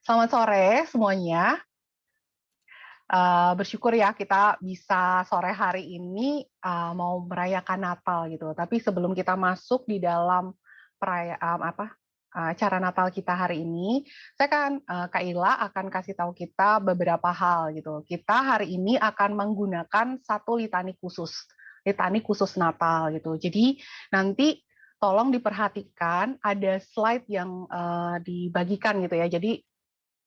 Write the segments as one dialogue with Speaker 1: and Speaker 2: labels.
Speaker 1: Selamat sore semuanya. Bersyukur ya kita bisa sore hari ini, mau merayakan Natal gitu. Tapi sebelum kita masuk di dalam acara Natal kita hari ini, saya kan, Kak Ila akan kasih tahu kita beberapa hal gitu. Kita hari ini akan menggunakan satu litani khusus Natal gitu. Jadi nanti tolong diperhatikan ada slide yang, dibagikan gitu ya. Jadi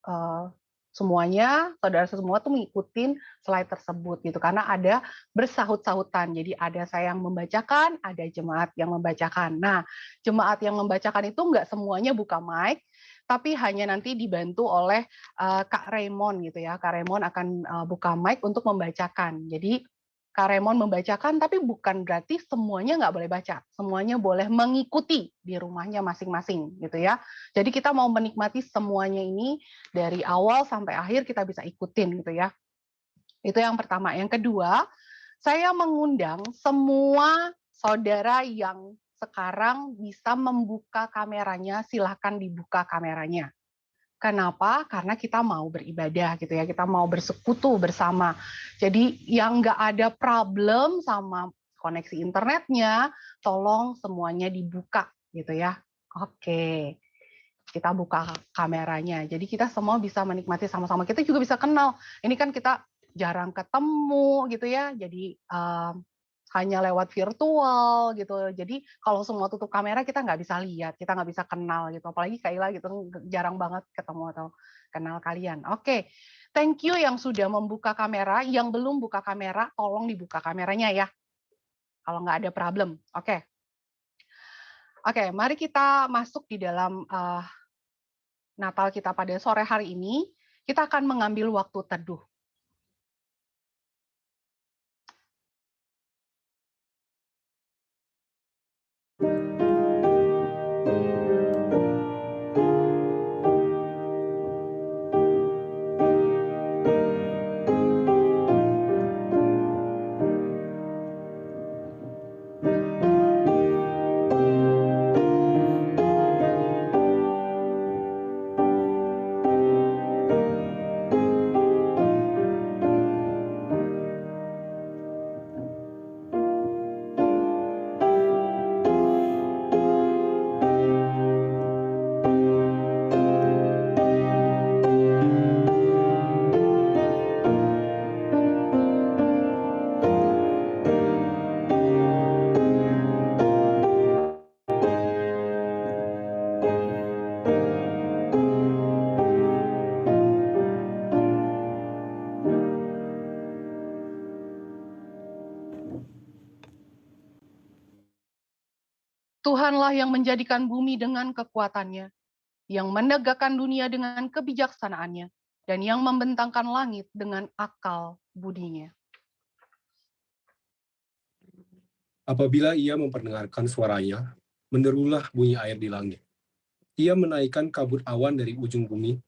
Speaker 1: eee, semuanya, saudara semua tuh ngikutin slide tersebut gitu, karena ada bersahut-sahutan. Jadi ada saya yang membacakan, ada jemaat yang membacakan. Nah, jemaat yang membacakan itu nggak semuanya buka mic, tapi hanya nanti dibantu oleh, Kak Raymond gitu ya. Kak Raymond akan, buka mic untuk membacakan. Jadi Kak Raymond membacakan, tapi bukan berarti semuanya nggak boleh baca, semuanya boleh mengikuti di rumahnya masing-masing gitu ya. Jadi kita mau menikmati semuanya ini dari awal sampai akhir kita bisa ikutin gitu ya. Itu yang pertama. Yang kedua, saya mengundang semua saudara yang sekarang bisa membuka kameranya, silahkan dibuka kameranya. Kenapa? Karena kita mau beribadah gitu ya, kita mau bersekutu bersama. Jadi yang nggak ada problem sama koneksi internetnya, tolong semuanya dibuka gitu ya. Oke, kita buka kameranya. Jadi kita semua bisa menikmati sama-sama. Kita juga bisa kenal. Ini kan kita jarang ketemu gitu ya. Jadi hanya lewat virtual gitu. Jadi kalau semua tutup kamera kita nggak bisa lihat, kita nggak bisa kenal gitu. Apalagi Kaila gitu jarang banget ketemu atau kenal kalian. Oke, thank you yang sudah membuka kamera. Yang belum buka kamera, tolong dibuka kameranya ya. Kalau nggak ada problem. Oke. Oke, mari kita masuk di dalam Natal kita pada sore hari ini, kita akan mengambil waktu teduh. Tuhanlah yang menjadikan bumi dengan kekuatannya, yang menegakkan dunia dengan kebijaksanaannya, dan yang membentangkan langit dengan akal budinya.
Speaker 2: Apabila ia memperdengarkan suaranya, menderulah bunyi air di langit. Ia menaikkan kabut awan dari ujung bumi,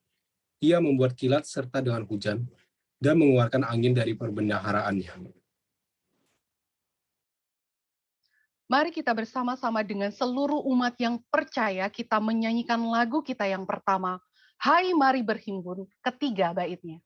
Speaker 2: ia membuat kilat serta dengan hujan, dan mengeluarkan angin dari perbendaharaannya.
Speaker 1: Mari kita bersama-sama dengan seluruh umat yang percaya kita menyanyikan lagu kita yang pertama, Hai Mari Berhimpun, ketiga baitnya.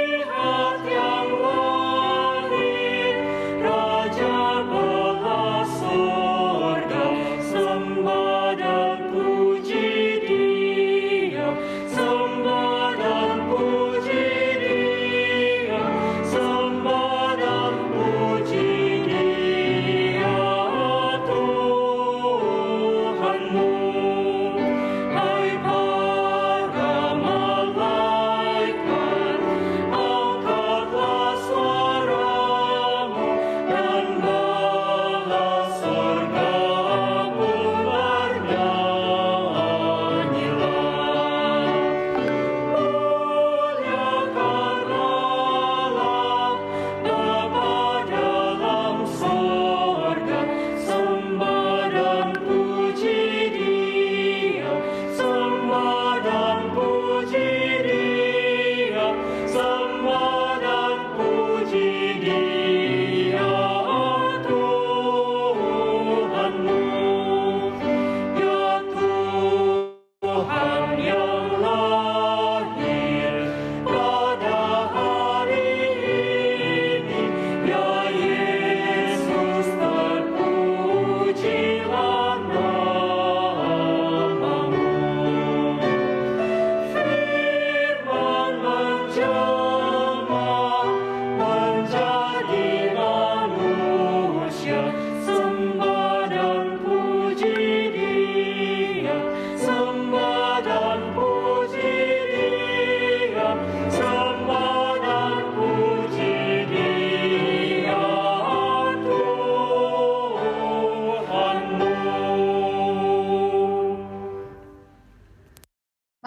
Speaker 3: Lihat yang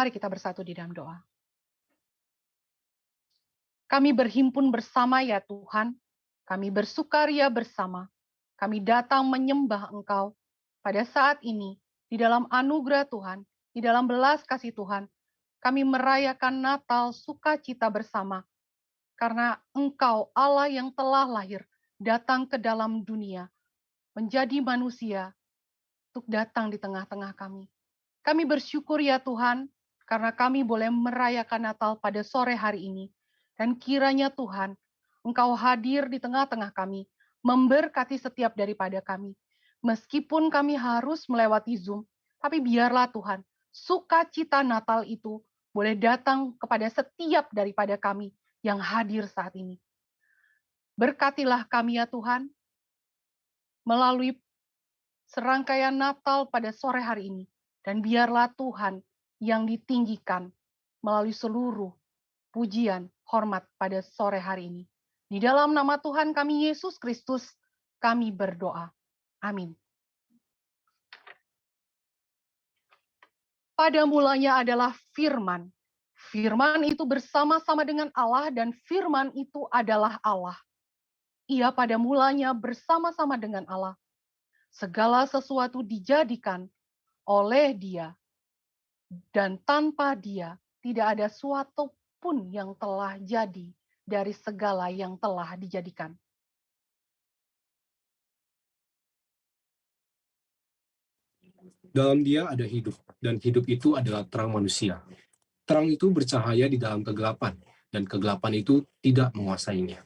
Speaker 1: Mari kita bersatu di dalam doa. Kami berhimpun bersama ya Tuhan, kami bersukaria bersama, kami datang menyembah Engkau pada saat ini, di dalam anugerah Tuhan, di dalam belas kasih Tuhan, kami merayakan Natal sukacita bersama, karena Engkau Allah yang telah lahir, datang ke dalam dunia, menjadi manusia, untuk datang di tengah-tengah kami. Kami bersyukur ya Tuhan, karena kami boleh merayakan Natal pada sore hari ini. Dan kiranya Tuhan, Engkau hadir di tengah-tengah kami, memberkati setiap daripada kami. Meskipun kami harus melewati Zoom, tapi biarlah Tuhan, sukacita Natal itu boleh datang kepada setiap daripada kami yang hadir saat ini. Berkatilah kami ya Tuhan, melalui serangkaian Natal pada sore hari ini. Dan biarlah Tuhan yang ditinggikan melalui seluruh pujian, hormat pada sore hari ini. Di dalam nama Tuhan kami Yesus Kristus, kami berdoa. Amin. Pada mulanya adalah firman. Firman itu bersama-sama dengan Allah dan firman itu adalah Allah. Ia pada mulanya bersama-sama dengan Allah. Segala sesuatu dijadikan oleh Dia, dan tanpa Dia tidak ada suatu pun yang telah jadi dari segala yang telah dijadikan.
Speaker 2: Dalam Dia ada hidup, dan hidup itu adalah terang manusia. Terang itu bercahaya di dalam kegelapan, dan kegelapan itu tidak menguasainya.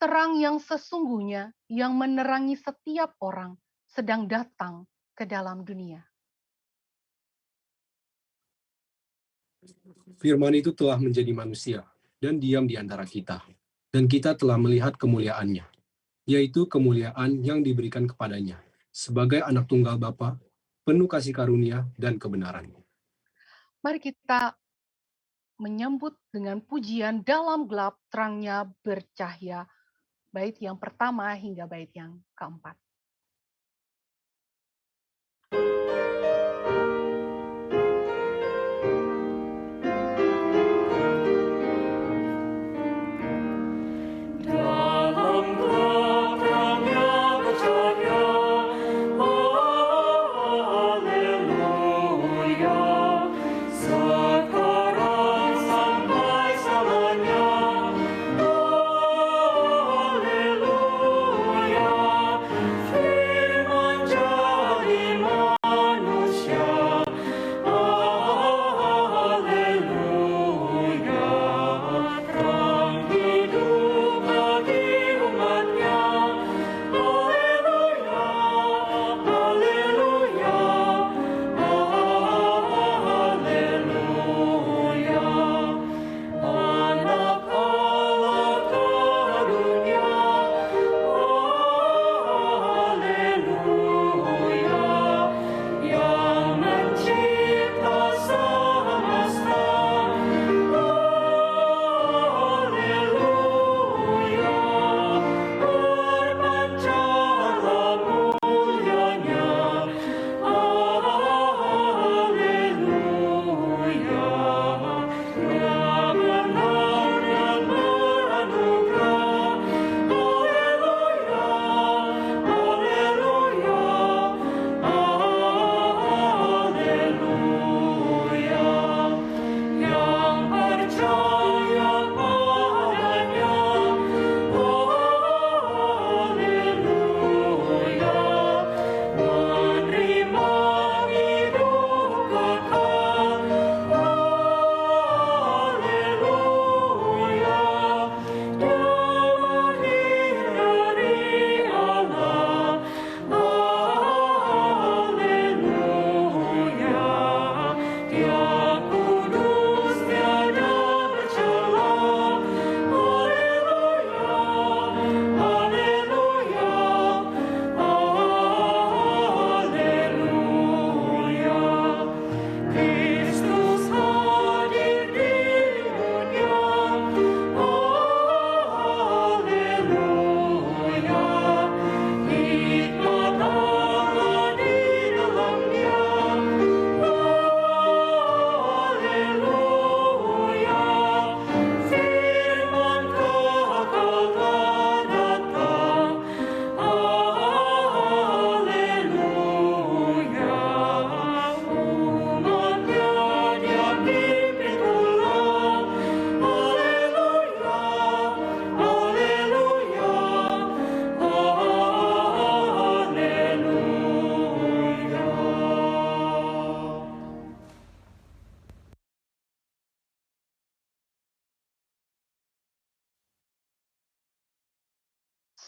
Speaker 1: Terang yang sesungguhnya yang menerangi setiap orang sedang datang ke dalam dunia.
Speaker 2: Firman itu telah menjadi manusia dan diam di antara kita. Dan kita telah melihat kemuliaannya, yaitu kemuliaan yang diberikan kepadanya, sebagai anak tunggal Bapa, penuh kasih karunia dan kebenaran.
Speaker 1: Mari kita menyambut dengan pujian dalam gelap terangnya bercahaya. Bait yang pertama hingga bait yang keempat.
Speaker 3: Firman jadi manusia.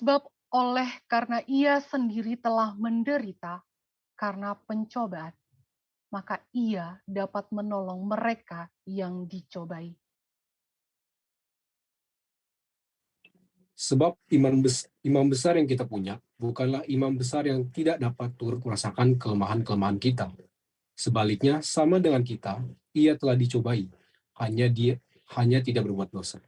Speaker 1: Sebab oleh karena ia sendiri telah menderita karena pencobaan, maka ia dapat menolong mereka yang dicobai.
Speaker 2: Sebab imam besar yang kita punya bukanlah imam besar yang tidak dapat turut merasakan kelemahan-kelemahan kita. Sebaliknya, sama dengan kita, ia telah dicobai, hanya tidak berbuat dosa.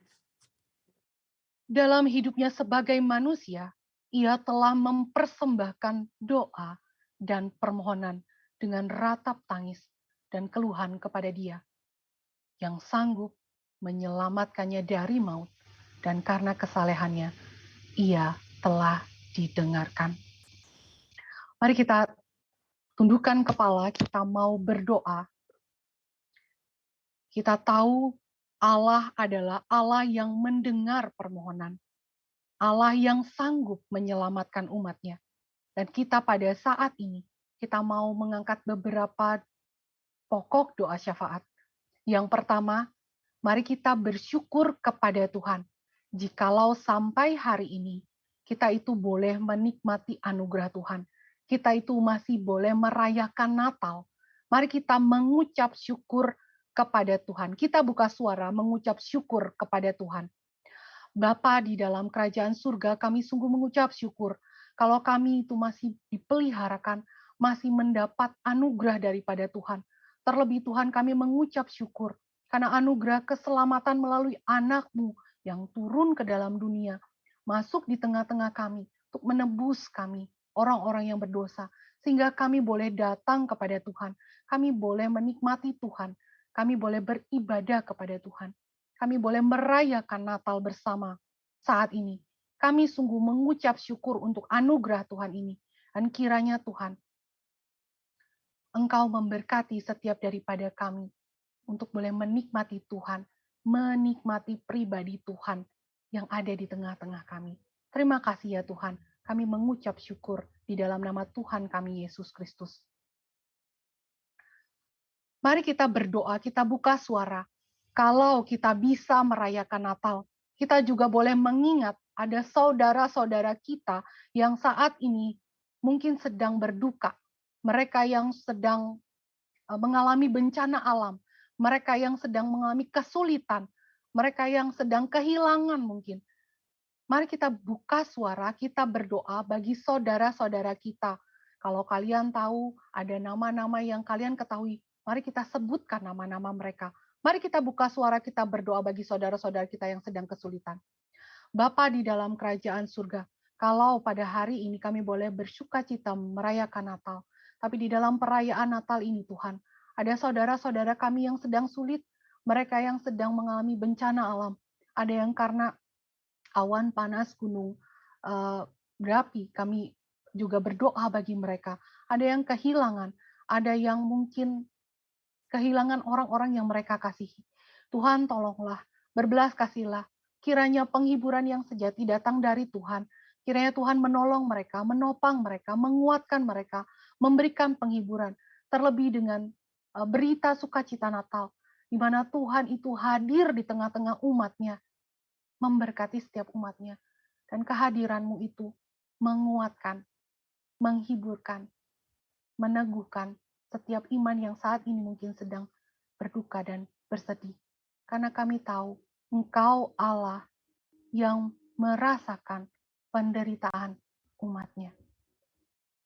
Speaker 1: Dalam hidupnya sebagai manusia, ia telah mempersembahkan doa dan permohonan dengan ratap tangis dan keluhan kepada Dia yang sanggup menyelamatkannya dari maut, dan karena kesalehannya ia telah didengarkan. Mari kita tundukkan kepala, kita mau berdoa. Kita tahu Allah adalah Allah yang mendengar permohonan, Allah yang sanggup menyelamatkan umatnya. Dan kita pada saat ini, kita mau mengangkat beberapa pokok doa syafaat. Yang pertama, mari kita bersyukur kepada Tuhan. Jikalau sampai hari ini, kita itu boleh menikmati anugerah Tuhan. Kita itu masih boleh merayakan Natal. Mari kita mengucap syukur kepada Tuhan. Kita buka suara mengucap syukur kepada Tuhan. Bapa di dalam kerajaan surga, kami sungguh mengucap syukur kalau kami itu masih dipeliharakan, masih mendapat anugerah daripada Tuhan. Terlebih Tuhan, kami mengucap syukur karena anugerah keselamatan melalui anak-Mu yang turun ke dalam dunia, masuk di tengah-tengah kami untuk menebus kami, orang-orang yang berdosa, sehingga kami boleh datang kepada Tuhan, kami boleh menikmati Tuhan, kami boleh beribadah kepada Tuhan. Kami boleh merayakan Natal bersama saat ini. Kami sungguh mengucap syukur untuk anugerah Tuhan ini. Dan kiranya Tuhan, Engkau memberkati setiap daripada kami untuk boleh menikmati Tuhan, menikmati pribadi Tuhan yang ada di tengah-tengah kami. Terima kasih ya Tuhan, kami mengucap syukur di dalam nama Tuhan kami Yesus Kristus. Mari kita berdoa, kita buka suara. Kalau kita bisa merayakan Natal, kita juga boleh mengingat ada saudara-saudara kita yang saat ini mungkin sedang berduka. Mereka yang sedang mengalami bencana alam, mereka yang sedang mengalami kesulitan, mereka yang sedang kehilangan mungkin. Mari kita buka suara, kita berdoa bagi saudara-saudara kita. Kalau kalian tahu ada nama-nama yang kalian ketahui, mari kita sebutkan nama-nama mereka. Mari kita buka suara, kita berdoa bagi saudara-saudara kita yang sedang kesulitan. Bapa di dalam kerajaan surga, kalau pada hari ini kami boleh bersukacita merayakan Natal, tapi di dalam perayaan Natal ini Tuhan, ada saudara-saudara kami yang sedang sulit, mereka yang sedang mengalami bencana alam, ada yang karena awan panas gunung berapi, kami juga berdoa bagi mereka. Ada yang kehilangan, ada yang mungkin kehilangan orang-orang yang mereka kasihi. Tuhan tolonglah, berbelas kasihlah. Kiranya penghiburan yang sejati datang dari Tuhan. Kiranya Tuhan menolong mereka, menopang mereka, menguatkan mereka, memberikan penghiburan. Terlebih dengan berita sukacita Natal, di mana Tuhan itu hadir di tengah-tengah umatnya, memberkati setiap umatnya. Dan kehadiran-Mu itu menguatkan, menghiburkan, meneguhkan setiap iman yang saat ini mungkin sedang berduka dan bersedih. Karena kami tahu Engkau Allah yang merasakan penderitaan umatnya.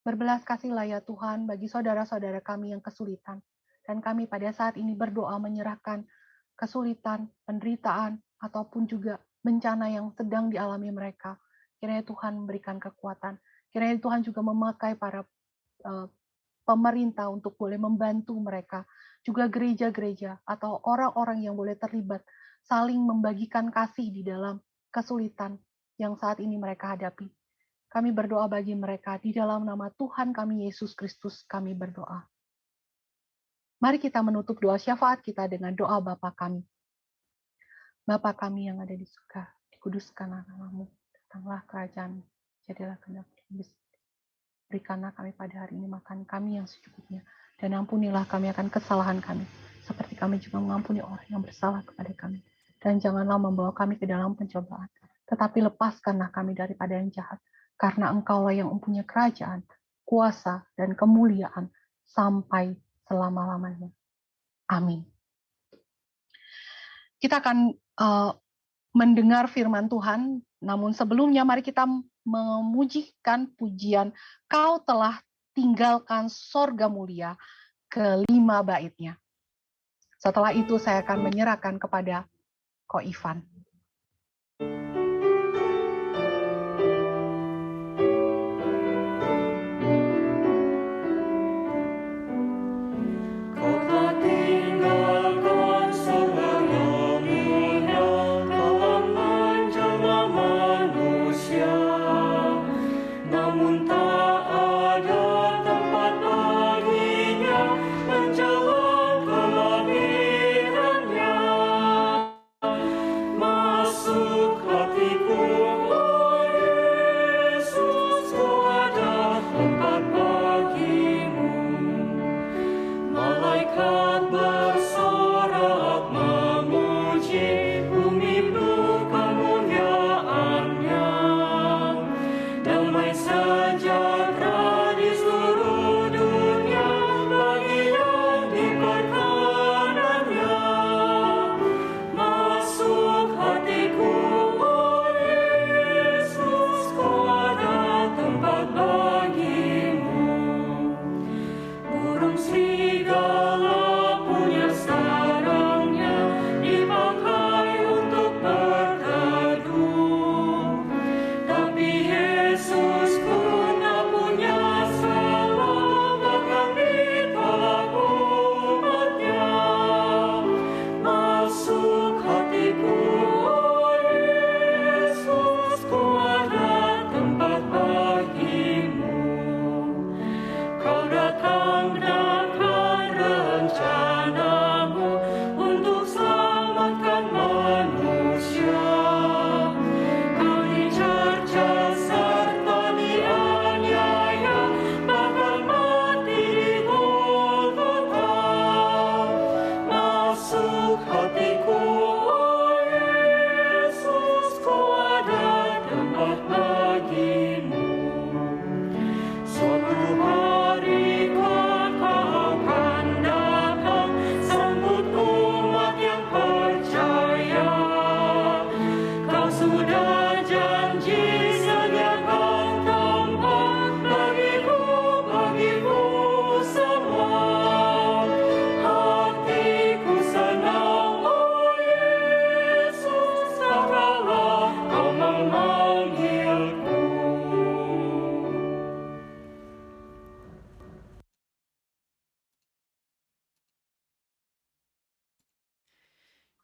Speaker 1: Berbelas kasihlah ya Tuhan bagi saudara-saudara kami yang kesulitan. Dan kami pada saat ini berdoa menyerahkan kesulitan, penderitaan, ataupun juga bencana yang sedang dialami mereka. Kiranya Tuhan memberikan kekuatan. Kiranya Tuhan juga memakai para pemerintah untuk boleh membantu mereka. Juga gereja-gereja atau orang-orang yang boleh terlibat saling membagikan kasih di dalam kesulitan yang saat ini mereka hadapi. Kami berdoa bagi mereka di dalam nama Tuhan kami Yesus Kristus kami berdoa. Mari kita menutup doa syafaat kita dengan doa Bapa kami. Bapa kami yang ada di surga, dikuduskanlah nama-Mu, datanglah kerajaan-Mu, jadilah kehendak-Mu. Berikanlah kami pada hari ini makan kami yang secukupnya, dan ampunilah kami akan kesalahan kami, seperti kami juga mengampuni orang yang bersalah kepada kami. Dan janganlah membawa kami ke dalam pencobaan, tetapi lepaskanlah kami daripada yang jahat, karena Engkaulah yang mempunyai kerajaan, kuasa, dan kemuliaan sampai selama-lamanya. Amin. Kita akan mendengar firman Tuhan, namun sebelumnya mari kita memujikan pujian Kau telah tinggalkan sorga mulia, kelima baitnya. Setelah itu saya akan menyerahkan kepada Ko Ivan.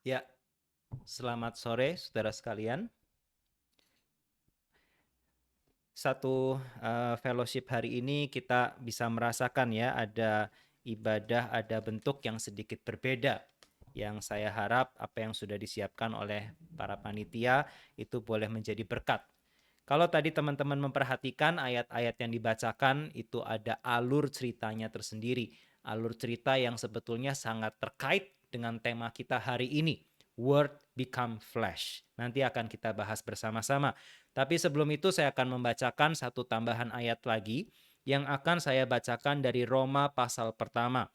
Speaker 3: Ya, selamat sore saudara sekalian. Satu fellowship hari ini kita bisa merasakan ya, ada ibadah, ada bentuk yang sedikit berbeda. Yang saya harap apa yang sudah disiapkan oleh para panitia itu boleh menjadi berkat. Kalau tadi teman-teman memperhatikan ayat-ayat yang dibacakan, itu ada alur ceritanya tersendiri. Alur cerita yang sebetulnya sangat terkait dengan tema kita hari ini. Word become flesh. Nanti akan kita bahas bersama-sama. Tapi sebelum itu saya akan membacakan satu tambahan ayat lagi yang akan saya bacakan dari Roma pasal pertama.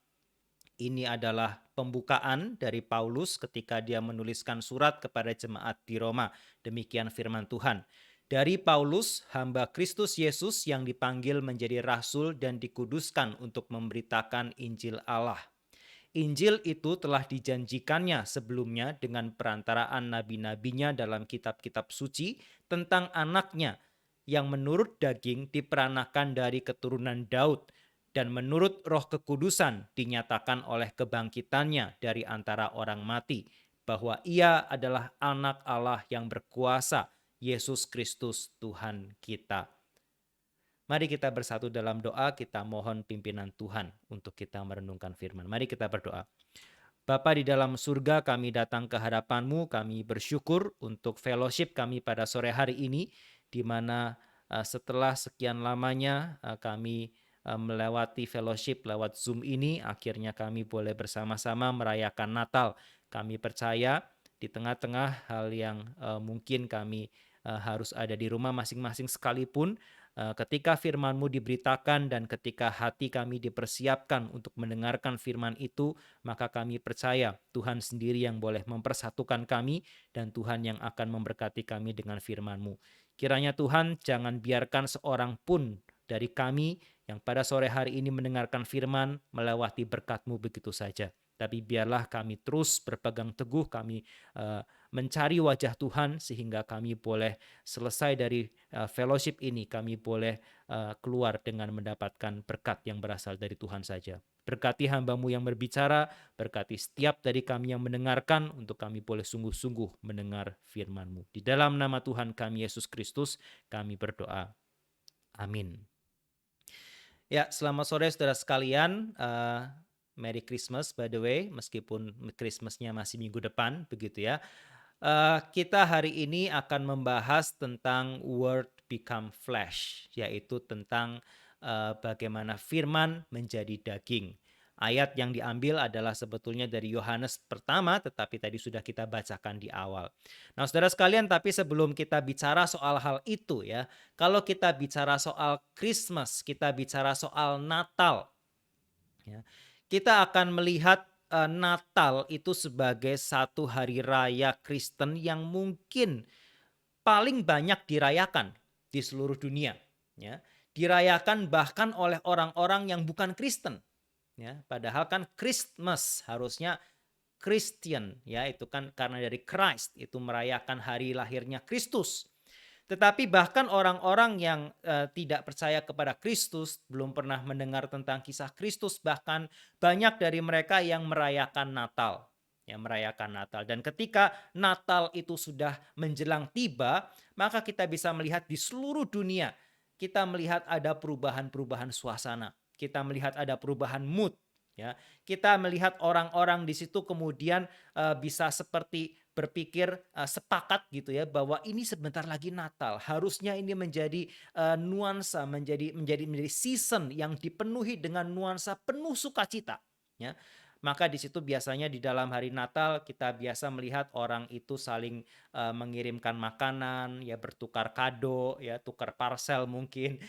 Speaker 3: Ini adalah pembukaan dari Paulus ketika dia menuliskan surat kepada jemaat di Roma. Demikian firman Tuhan. Dari Paulus, hamba Kristus Yesus yang dipanggil menjadi rasul dan dikuduskan untuk memberitakan Injil Allah. Injil itu telah dijanjikannya sebelumnya dengan perantaraan nabi-nabinya dalam kitab-kitab suci tentang anaknya yang menurut daging diperanakan dari keturunan Daud dan menurut Roh Kekudusan dinyatakan oleh kebangkitannya dari antara orang mati, bahwa ia adalah anak Allah yang berkuasa, Yesus Kristus Tuhan kita. Mari kita bersatu dalam doa, kita mohon pimpinan Tuhan untuk kita merenungkan firman. Mari kita berdoa. Bapa di dalam surga, kami datang ke hadapan-Mu, kami bersyukur untuk fellowship kami pada sore hari ini, di mana setelah sekian lamanya kami melewati fellowship lewat Zoom ini, akhirnya kami boleh bersama-sama merayakan Natal. Kami percaya di tengah-tengah hal yang mungkin kami harus ada di rumah masing-masing sekalipun, ketika firman-Mu diberitakan dan ketika hati kami dipersiapkan untuk mendengarkan firman itu, maka kami percaya Tuhan sendiri yang boleh mempersatukan kami dan Tuhan yang akan memberkati kami dengan firman-Mu. Kiranya Tuhan jangan biarkan seorang pun dari kami yang pada sore hari ini mendengarkan firman melewati berkat-Mu begitu saja. Tapi biarlah kami terus berpegang teguh, kami mencari wajah Tuhan sehingga kami boleh selesai dari fellowship ini, kami boleh keluar dengan mendapatkan berkat yang berasal dari Tuhan saja. Berkati hamba-Mu yang berbicara, berkati setiap dari kami yang mendengarkan, untuk kami boleh sungguh-sungguh mendengar firman-Mu. Di dalam nama Tuhan kami Yesus Kristus, kami berdoa. Amin. Ya, selamat sore saudara sekalian. Merry Christmas by the way, meskipun Christmas-nya masih minggu depan, begitu ya. Kita hari ini akan membahas tentang Word Become Flesh, yaitu tentang bagaimana firman menjadi daging. Ayat yang diambil adalah sebetulnya dari Yohanes pertama, tetapi tadi sudah kita bacakan di awal. Nah, saudara sekalian, tapi sebelum kita bicara soal hal itu ya, kalau kita bicara soal Christmas, kita bicara soal Natal, ya, kita akan melihat Natal itu sebagai satu hari raya Kristen yang mungkin paling banyak dirayakan di seluruh dunia. Ya. Dirayakan bahkan oleh orang-orang yang bukan Kristen. Ya. Padahal kan Christmas harusnya Christian, ya, itu kan karena dari Christ, itu merayakan hari lahirnya Kristus. Tetapi bahkan orang-orang yang tidak percaya kepada Kristus, belum pernah mendengar tentang kisah Kristus, bahkan banyak dari mereka yang merayakan Natal. Ya, merayakan Natal. Dan ketika Natal itu sudah menjelang tiba, maka kita bisa melihat di seluruh dunia, kita melihat ada perubahan-perubahan suasana. Kita melihat ada perubahan mood. Ya, kita melihat orang-orang di situ kemudian bisa seperti berpikir sepakat gitu ya, bahwa ini sebentar lagi Natal. Harusnya ini menjadi nuansa, menjadi season yang dipenuhi dengan nuansa penuh sukacita. Ya. Maka di situ biasanya di dalam hari Natal kita biasa melihat orang itu saling mengirimkan makanan, ya, bertukar kado, ya, tukar parcel mungkin.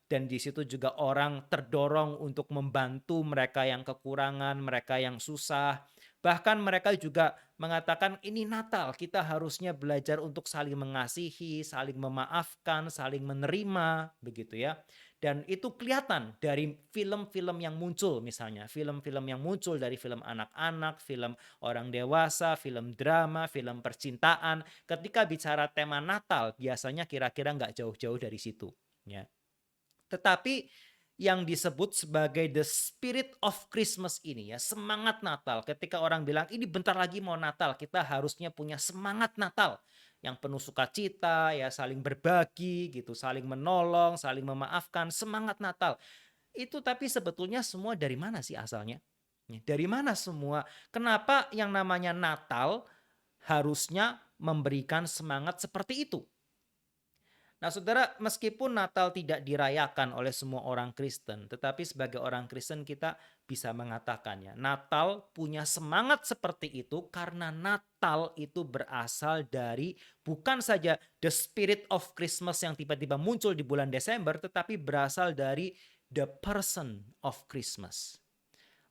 Speaker 3: Dan di situ juga orang terdorong untuk membantu mereka yang kekurangan, mereka yang susah. Bahkan mereka juga mengatakan ini Natal, kita harusnya belajar untuk saling mengasihi, saling memaafkan, saling menerima, begitu ya. Dan itu kelihatan dari film-film yang muncul, misalnya film-film yang muncul dari film anak-anak, film orang dewasa, film drama, film percintaan. Ketika bicara tema Natal, biasanya kira-kira nggak jauh-jauh dari situ. Ya. Tetapi yang disebut sebagai the spirit of Christmas ini, ya, semangat Natal. Ketika orang bilang ini bentar lagi mau Natal, kita harusnya punya semangat Natal yang penuh sukacita, ya, saling berbagi gitu, saling menolong, saling memaafkan, semangat Natal. Itu tapi sebetulnya semua dari mana sih asalnya? Dari mana semua? Kenapa yang namanya Natal harusnya memberikan semangat seperti itu? Nah, saudara, meskipun Natal tidak dirayakan oleh semua orang Kristen, tetapi sebagai orang Kristen kita bisa mengatakannya, Natal punya semangat seperti itu karena Natal itu berasal dari bukan saja the spirit of Christmas yang tiba-tiba muncul di bulan Desember, tetapi berasal dari the person of Christmas.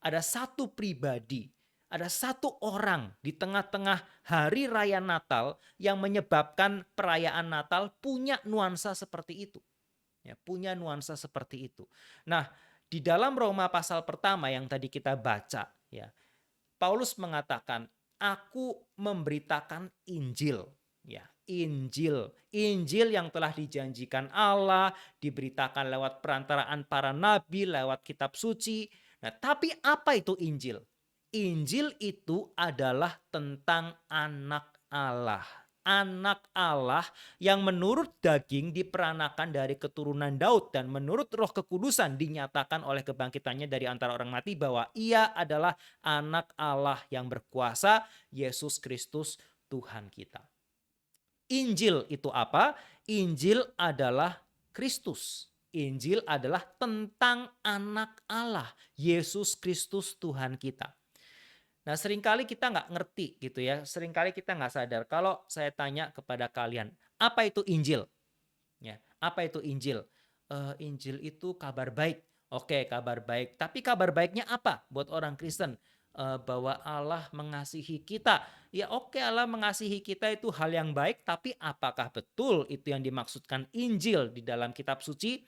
Speaker 3: Ada satu pribadi, ada satu orang di tengah-tengah hari raya Natal yang menyebabkan perayaan Natal punya nuansa seperti itu. Ya, punya nuansa seperti itu. Nah, di dalam Roma pasal pertama yang tadi kita baca, ya, Paulus mengatakan, aku memberitakan Injil. Ya, Injil yang telah dijanjikan Allah, diberitakan lewat perantaraan para nabi, lewat kitab suci. Nah, tapi apa itu Injil? Injil itu adalah tentang anak Allah. Anak Allah yang menurut daging diperanakan dari keturunan Daud dan menurut Roh Kekudusan dinyatakan oleh kebangkitannya dari antara orang mati bahwa ia adalah anak Allah yang berkuasa, Yesus Kristus Tuhan kita. Injil itu apa? Injil adalah Kristus. Injil adalah tentang anak Allah, Yesus Kristus Tuhan kita. Nah, seringkali kita nggak ngerti gitu ya, seringkali kita nggak sadar. Kalau saya tanya kepada kalian, apa itu Injil? Ya, apa itu Injil? Injil itu kabar baik. Oke, kabar baik. Tapi kabar baiknya apa buat orang Kristen? Bahwa Allah mengasihi kita. Ya oke, Allah mengasihi kita itu hal yang baik, tapi apakah betul itu yang dimaksudkan Injil di dalam kitab suci?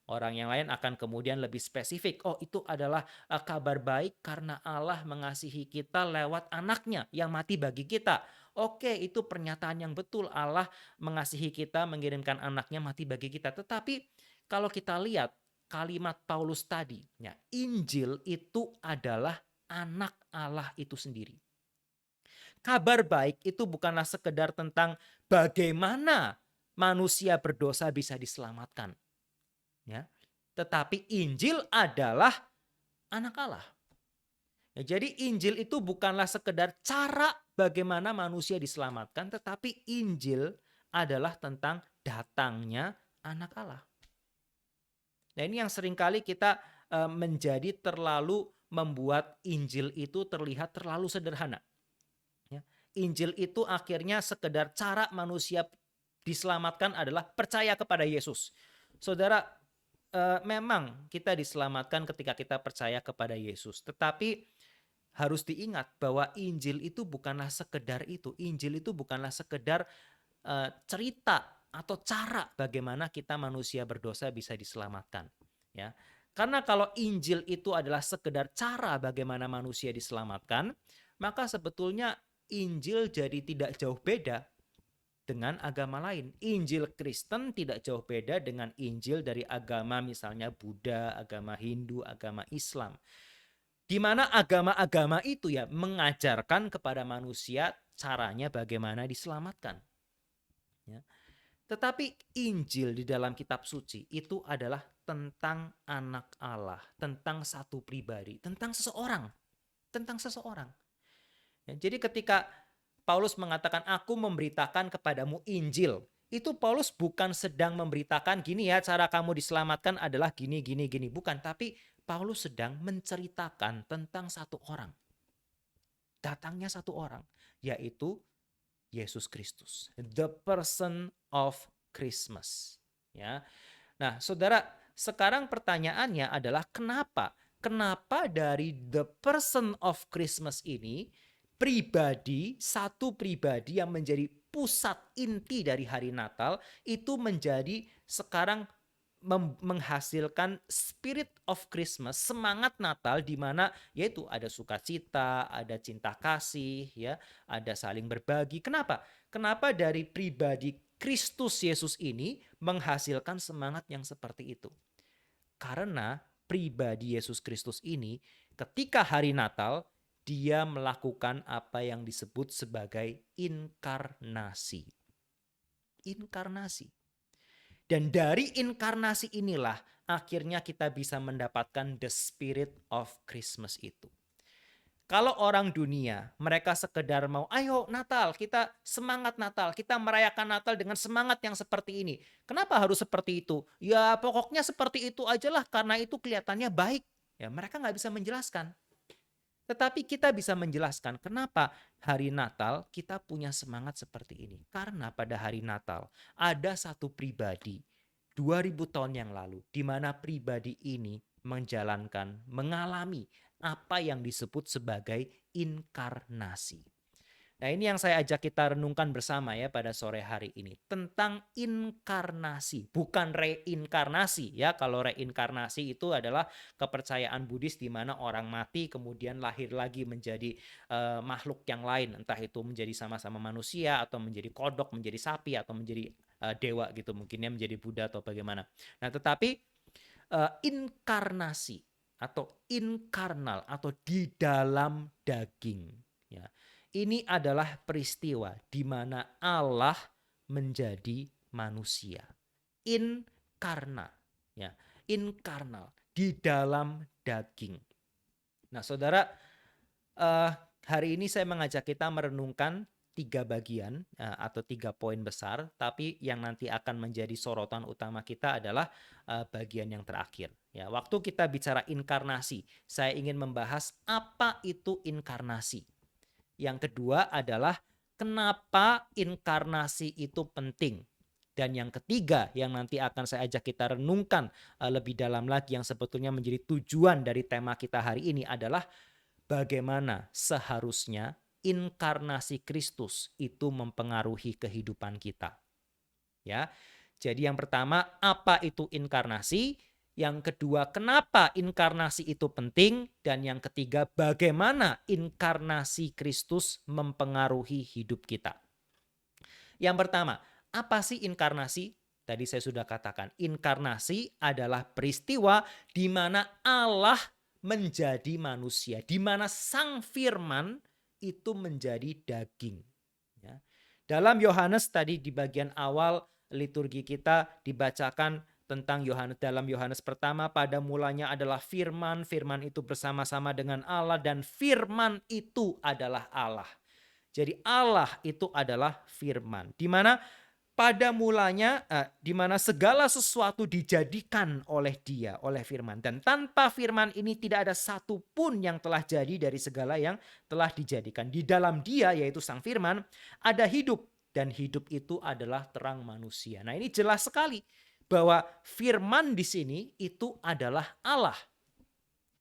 Speaker 3: Orang yang lain akan kemudian lebih spesifik. Oh, itu adalah kabar baik karena Allah mengasihi kita lewat anaknya yang mati bagi kita. Oke, itu pernyataan yang betul. Allah mengasihi kita, mengirimkan anaknya mati bagi kita. Tetapi kalau kita lihat kalimat Paulus tadi, ya, Injil itu adalah anak Allah itu sendiri. Kabar baik itu bukanlah sekedar tentang bagaimana manusia berdosa bisa diselamatkan. Ya. Tetapi Injil adalah anak Allah. Ya, jadi Injil itu bukanlah sekedar cara bagaimana manusia diselamatkan, tetapi Injil adalah tentang datangnya anak Allah. Nah, ini yang seringkali kita menjadi terlalu membuat Injil itu terlihat terlalu sederhana. Ya. Injil itu akhirnya sekedar cara manusia diselamatkan adalah percaya kepada Yesus. Saudara, memang kita diselamatkan ketika kita percaya kepada Yesus. Tetapi harus diingat bahwa Injil itu bukanlah sekedar itu. Injil itu bukanlah sekedar cerita atau cara bagaimana kita manusia berdosa bisa diselamatkan. Ya. Karena kalau Injil itu adalah sekedar cara bagaimana manusia diselamatkan, maka sebetulnya Injil jadi tidak jauh beda dengan agama lain. Injil Kristen tidak jauh beda dengan Injil dari agama misalnya Buddha, agama Hindu, agama Islam. Di mana agama-agama itu ya mengajarkan kepada manusia caranya bagaimana diselamatkan. Ya. Tetapi Injil di dalam kitab suci itu adalah tentang anak Allah, tentang satu pribadi, tentang seseorang. Tentang seseorang. Ya, jadi ketika Paulus mengatakan aku memberitakan kepadamu Injil, itu Paulus bukan sedang memberitakan gini ya cara kamu diselamatkan adalah gini gini gini, bukan, tapi Paulus sedang menceritakan tentang satu orang. Datangnya satu orang, yaitu Yesus Kristus, the person of Christmas. Ya. Nah, Saudara, sekarang pertanyaannya adalah kenapa? Kenapa dari the person of Christmas ini satu pribadi yang menjadi pusat inti dari hari Natal itu menjadi sekarang menghasilkan spirit of Christmas, semangat Natal di mana yaitu ada sukacita, ada cinta kasih, ya, ada saling berbagi. Kenapa? Kenapa dari pribadi Kristus Yesus ini menghasilkan semangat yang seperti itu? Karena pribadi Yesus Kristus ini ketika hari Natal dia melakukan apa yang disebut sebagai inkarnasi. Inkarnasi. Dan dari inkarnasi inilah akhirnya kita bisa mendapatkan the spirit of Christmas itu. Kalau orang dunia, mereka sekedar mau, ayo Natal, kita semangat Natal, kita merayakan Natal dengan semangat yang seperti ini. Kenapa harus seperti itu? Ya pokoknya seperti itu aja lah, karena itu kelihatannya baik. Ya mereka nggak bisa menjelaskan. Tetapi kita bisa menjelaskan kenapa hari Natal kita punya semangat seperti ini. Karena pada hari Natal ada satu pribadi 2000 tahun yang lalu di mana pribadi ini mengalami apa yang disebut sebagai inkarnasi. Nah, ini yang saya ajak kita renungkan bersama ya pada sore hari ini. Tentang inkarnasi, bukan reinkarnasi ya. Kalau reinkarnasi itu adalah kepercayaan Buddhis di mana orang mati kemudian lahir lagi menjadi makhluk yang lain. Entah itu menjadi sama-sama manusia atau menjadi kodok, menjadi sapi atau menjadi dewa gitu. Mungkinnya menjadi Buddha atau bagaimana. Nah, tetapi inkarnasi atau inkarnal atau di dalam daging ya. Ini adalah peristiwa di mana Allah menjadi manusia. Inkarna ya, inkarnal di dalam daging. Nah, Saudara, hari ini saya mengajak kita merenungkan 3 bagian atau 3 poin besar, tapi yang nanti akan menjadi sorotan utama kita adalah bagian yang terakhir. Ya, waktu kita bicara inkarnasi, saya ingin membahas apa itu inkarnasi. Yang kedua adalah kenapa inkarnasi itu penting. Dan yang ketiga yang nanti akan saya ajak kita renungkan lebih dalam lagi, yang sebetulnya menjadi tujuan dari tema kita hari ini adalah bagaimana seharusnya inkarnasi Kristus itu mempengaruhi kehidupan kita. Ya. Jadi yang pertama, apa itu inkarnasi? Yang kedua, kenapa inkarnasi itu penting? Dan yang ketiga, bagaimana inkarnasi Kristus mempengaruhi hidup kita? Yang pertama, apa sih inkarnasi? Tadi saya sudah katakan, inkarnasi adalah peristiwa di mana Allah menjadi manusia, di mana Sang Firman itu menjadi daging. Ya. Dalam Yohanes tadi di bagian awal liturgi kita dibacakan tentang dalam Yohanes pertama, pada mulanya adalah Firman, Firman itu bersama-sama dengan Allah dan Firman itu adalah Allah. Jadi Allah itu adalah Firman, di mana pada mulanya di mana segala sesuatu dijadikan oleh Dia, oleh Firman. Dan tanpa Firman ini tidak ada satupun yang telah jadi dari segala yang telah dijadikan. Di dalam Dia, yaitu Sang Firman, ada hidup. Dan hidup itu adalah terang manusia. Nah, ini jelas sekali bahwa Firman di sini itu adalah Allah.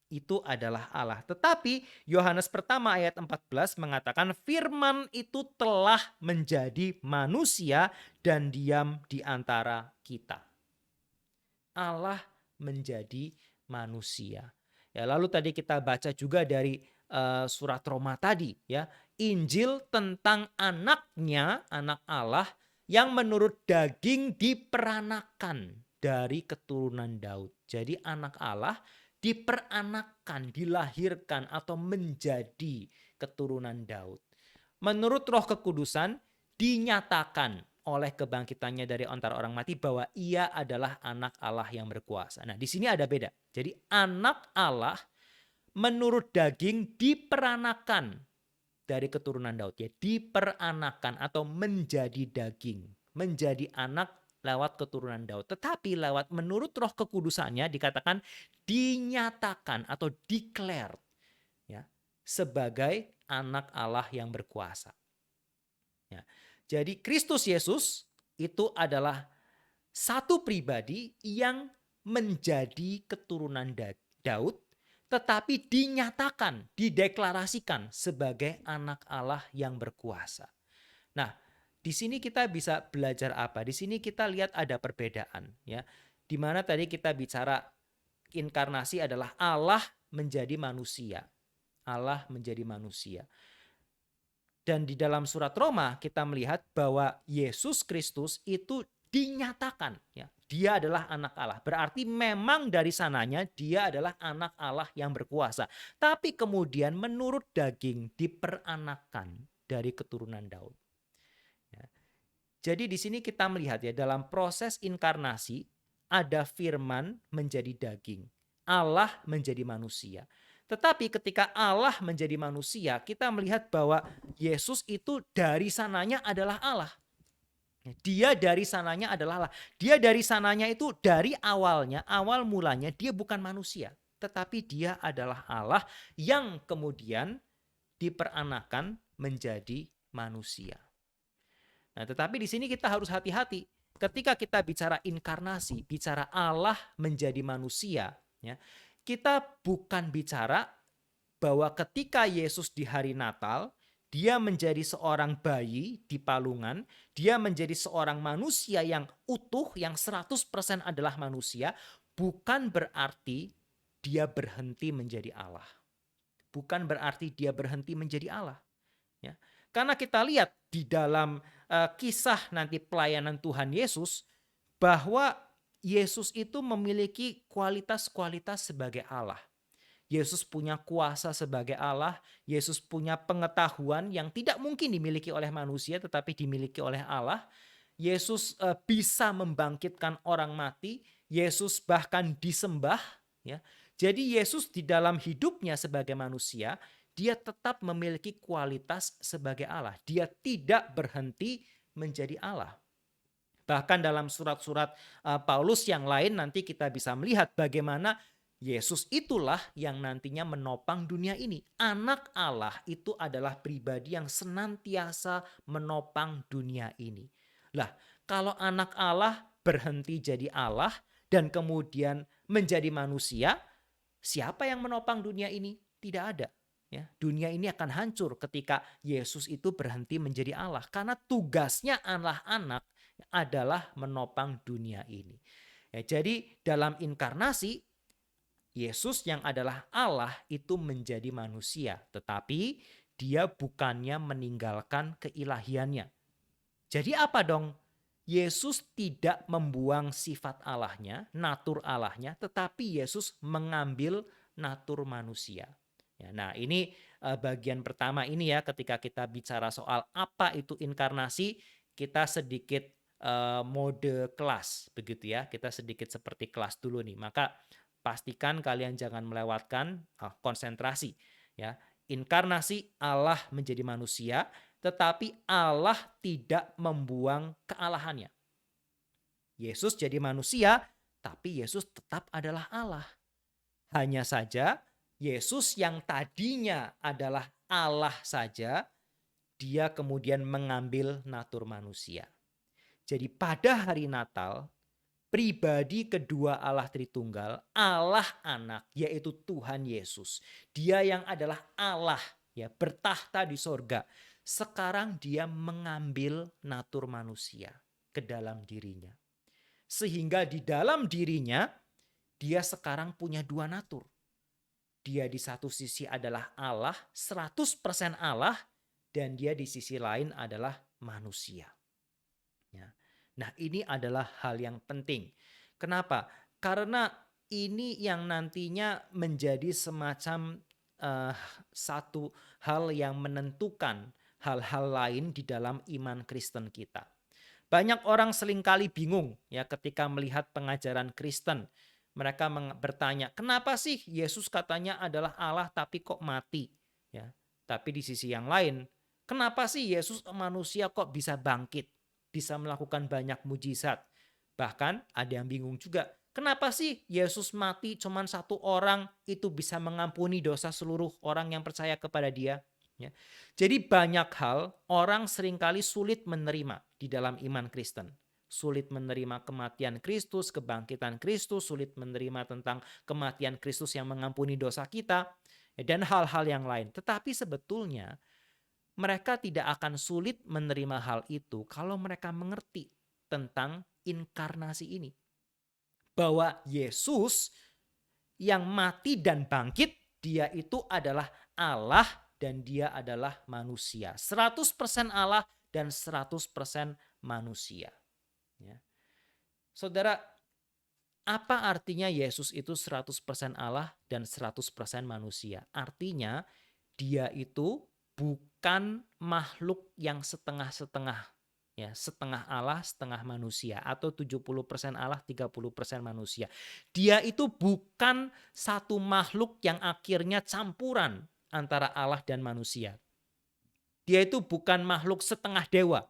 Speaker 3: Itu adalah Allah. Tetapi Yohanes pertama ayat 14 mengatakan Firman itu telah menjadi manusia dan diam di antara kita. Allah menjadi manusia. Ya, lalu tadi kita baca juga dari surat Roma tadi, ya, Injil tentang anaknya, anak Allah yang menurut daging diperanakan dari keturunan Daud. Jadi anak Allah diperanakan, dilahirkan atau menjadi keturunan Daud. Menurut Roh Kekudusan dinyatakan oleh kebangkitannya dari antara orang mati bahwa ia adalah anak Allah yang berkuasa. Nah, di sini ada beda. Jadi anak Allah menurut daging diperanakan dari keturunan Daud, ya, diperanakan atau menjadi daging, menjadi anak lewat keturunan Daud. Tetapi lewat menurut Roh Kekudusannya dikatakan dinyatakan atau declared, ya, sebagai anak Allah yang berkuasa. Ya. Jadi Kristus Yesus itu adalah satu pribadi yang menjadi keturunan Daud, tetapi dinyatakan, dideklarasikan sebagai anak Allah yang berkuasa. Nah, di sini kita bisa belajar apa? Di sini kita lihat ada perbedaan, ya. Di mana tadi kita bicara inkarnasi adalah Allah menjadi manusia. Allah menjadi manusia. Dan di dalam surat Roma kita melihat bahwa Yesus Kristus itu dinyatakan, ya, dia adalah anak Allah. Berarti memang dari sananya dia adalah anak Allah yang berkuasa. Tapi kemudian menurut daging diperanakan dari keturunan Daud. Ya. Jadi di sini kita melihat, ya, dalam proses inkarnasi ada Firman menjadi daging, Allah menjadi manusia. Tetapi ketika Allah menjadi manusia, kita melihat bahwa Yesus itu dari sananya adalah Allah. Dia dari sananya adalah Allah. Dia dari sananya itu dari awalnya, awal mulanya dia bukan manusia. Tetapi dia adalah Allah yang kemudian diperanakan menjadi manusia. Nah, tetapi di sini kita harus hati-hati. Ketika kita bicara inkarnasi, bicara Allah menjadi manusia, ya, kita bukan bicara bahwa ketika Yesus di hari Natal, dia menjadi seorang bayi di palungan, dia menjadi seorang manusia yang utuh, yang 100% adalah manusia, bukan berarti dia berhenti menjadi Allah. Bukan berarti dia berhenti menjadi Allah. Ya. Karena kita lihat di dalam kisah nanti pelayanan Tuhan Yesus, bahwa Yesus itu memiliki kualitas-kualitas sebagai Allah. Yesus punya kuasa sebagai Allah. Yesus punya pengetahuan yang tidak mungkin dimiliki oleh manusia tetapi dimiliki oleh Allah. Yesus bisa membangkitkan orang mati. Yesus bahkan disembah. Ya. Jadi Yesus di dalam hidupnya sebagai manusia, dia tetap memiliki kualitas sebagai Allah. Dia tidak berhenti menjadi Allah. Bahkan dalam surat-surat Paulus yang lain nanti kita bisa melihat bagaimana Yesus itulah yang nantinya menopang dunia ini. Anak Allah itu adalah pribadi yang senantiasa menopang dunia ini. Lah, kalau anak Allah berhenti jadi Allah dan kemudian menjadi manusia, siapa yang menopang dunia ini? Tidak ada. Ya, dunia ini akan hancur ketika Yesus itu berhenti menjadi Allah. Karena tugasnya anak-anak adalah menopang dunia ini. Ya, jadi dalam inkarnasi, Yesus yang adalah Allah itu menjadi manusia. Tetapi dia bukannya meninggalkan keilahiannya. Jadi apa dong? Yesus tidak membuang sifat Allahnya, natur Allahnya, tetapi Yesus mengambil natur manusia. Ya, nah ini bagian pertama ini ya, ketika kita bicara soal apa itu inkarnasi, kita sedikit mode kelas begitu ya. Kita sedikit seperti kelas dulu nih. Maka pastikan kalian jangan melewatkan konsentrasi ya. Inkarnasi Allah menjadi manusia, tetapi Allah tidak membuang kealahannya. Yesus jadi manusia, tapi Yesus tetap adalah Allah. Hanya saja Yesus yang tadinya adalah Allah saja, dia kemudian mengambil natur manusia. Jadi pada hari Natal, pribadi kedua Allah Tritunggal, Allah Anak, yaitu Tuhan Yesus. Dia yang adalah Allah, ya, bertahta di sorga. Sekarang dia mengambil natur manusia ke dalam dirinya. Sehingga di dalam dirinya, dia sekarang punya dua natur. Dia di satu sisi adalah Allah, 100% Allah, dan dia di sisi lain adalah manusia. Ya. Nah, ini adalah hal yang penting. Kenapa? Karena ini yang nantinya menjadi semacam satu hal yang menentukan hal-hal lain di dalam iman Kristen kita. Banyak orang seringkali bingung ya ketika melihat pengajaran Kristen. Mereka bertanya, kenapa sih Yesus katanya adalah Allah tapi kok mati? Ya, tapi di sisi yang lain, kenapa sih Yesus manusia kok bisa bangkit? Bisa melakukan banyak mujizat? Bahkan ada yang bingung juga, kenapa sih Yesus mati cuman satu orang itu bisa mengampuni dosa seluruh orang yang percaya kepada dia? Ya. Jadi banyak hal orang seringkali sulit menerima di dalam iman Kristen. Sulit menerima kematian Kristus, kebangkitan Kristus, sulit menerima tentang kematian Kristus yang mengampuni dosa kita, dan hal-hal yang lain. Tetapi sebetulnya mereka tidak akan sulit menerima hal itu kalau mereka mengerti tentang inkarnasi ini. Bahwa Yesus yang mati dan bangkit, dia itu adalah Allah dan dia adalah manusia. 100% Allah dan 100% manusia. Ya. Saudara, apa artinya Yesus itu 100% Allah dan 100% manusia? Artinya dia itu bukan makhluk yang setengah-setengah. Ya, setengah Allah, setengah manusia, atau 70% Allah, 30% manusia. Dia itu bukan satu makhluk yang akhirnya campuran antara Allah dan manusia. Dia itu bukan makhluk setengah dewa.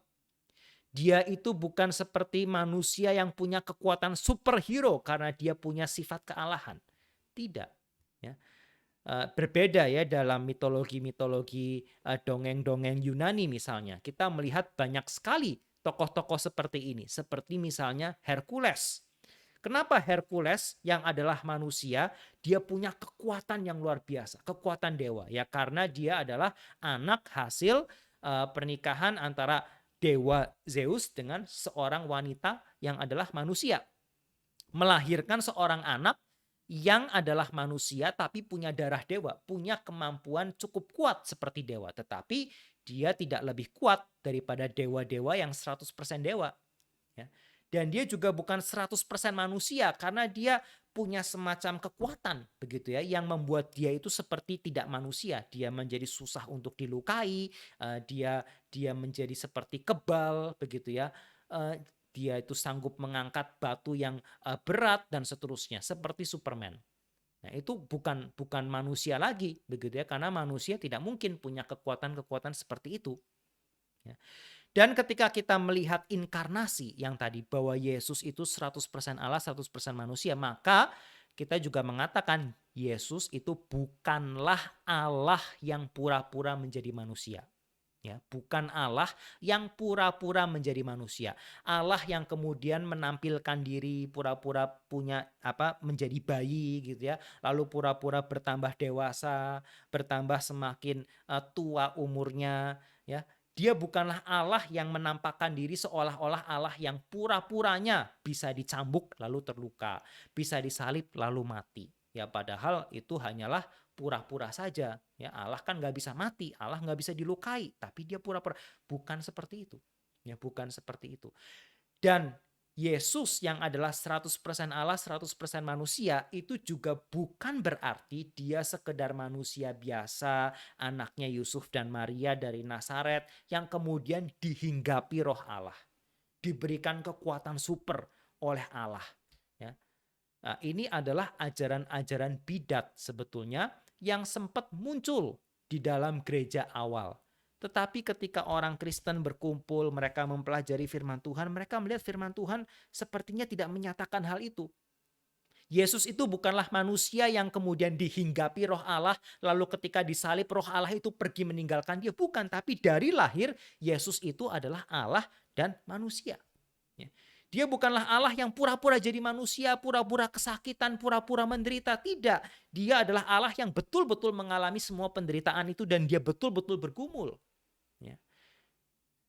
Speaker 3: Dia itu bukan seperti manusia yang punya kekuatan superhero karena dia punya sifat kealahan. Tidak. Ya. Berbeda ya dalam mitologi-mitologi dongeng-dongeng Yunani misalnya. Kita melihat banyak sekali tokoh-tokoh seperti ini. Seperti misalnya Hercules. Kenapa Hercules yang adalah manusia, dia punya kekuatan yang luar biasa. Kekuatan dewa. Ya karena dia adalah anak hasil pernikahan antara dewa Zeus dengan seorang wanita yang adalah manusia. Melahirkan seorang anak yang adalah manusia tapi punya darah dewa, punya kemampuan cukup kuat seperti dewa. Tetapi dia tidak lebih kuat daripada dewa-dewa yang 100% dewa. Ya. Dan dia juga bukan 100% manusia karena dia punya semacam kekuatan begitu ya yang membuat dia itu seperti tidak manusia. Dia menjadi susah untuk dilukai, dia menjadi seperti kebal begitu ya. Dia itu sanggup mengangkat batu yang berat dan seterusnya seperti Superman. Nah, itu bukan manusia lagi, begitu ya, karena manusia tidak mungkin punya kekuatan-kekuatan seperti itu. Ya. Dan ketika kita melihat inkarnasi yang tadi bahwa Yesus itu 100% Allah, 100% manusia, maka kita juga mengatakan Yesus itu bukanlah Allah yang pura-pura menjadi manusia. Ya, bukan Allah yang pura-pura menjadi manusia. Allah yang kemudian menampilkan diri pura-pura punya menjadi bayi gitu ya. Lalu pura-pura bertambah dewasa, bertambah semakin tua umurnya ya. Dia bukanlah Allah yang menampakkan diri seolah-olah Allah yang pura-puranya bisa dicambuk lalu terluka, bisa disalib lalu mati. Ya padahal itu hanyalah pura-pura saja. Ya Allah kan nggak bisa mati, Allah nggak bisa dilukai, tapi dia pura-pura. Bukan seperti itu. Ya bukan seperti itu. Dan Yesus yang adalah 100% Allah, 100% manusia itu juga bukan berarti dia sekedar manusia biasa, anaknya Yusuf dan Maria dari Nazaret yang kemudian dihinggapi roh Allah. Diberikan kekuatan super oleh Allah. Ya. Nah, ini adalah ajaran-ajaran bidat sebetulnya yang sempat muncul di dalam gereja awal. Tetapi ketika orang Kristen berkumpul, mereka mempelajari firman Tuhan, mereka melihat firman Tuhan sepertinya tidak menyatakan hal itu. Yesus itu bukanlah manusia yang kemudian dihinggapi roh Allah, lalu ketika disalib roh Allah itu pergi meninggalkan dia. Bukan, tapi dari lahir Yesus itu adalah Allah dan manusia. Dia bukanlah Allah yang pura-pura jadi manusia, pura-pura kesakitan, pura-pura menderita. Tidak, dia adalah Allah yang betul-betul mengalami semua penderitaan itu dan dia betul-betul bergumul. Ya.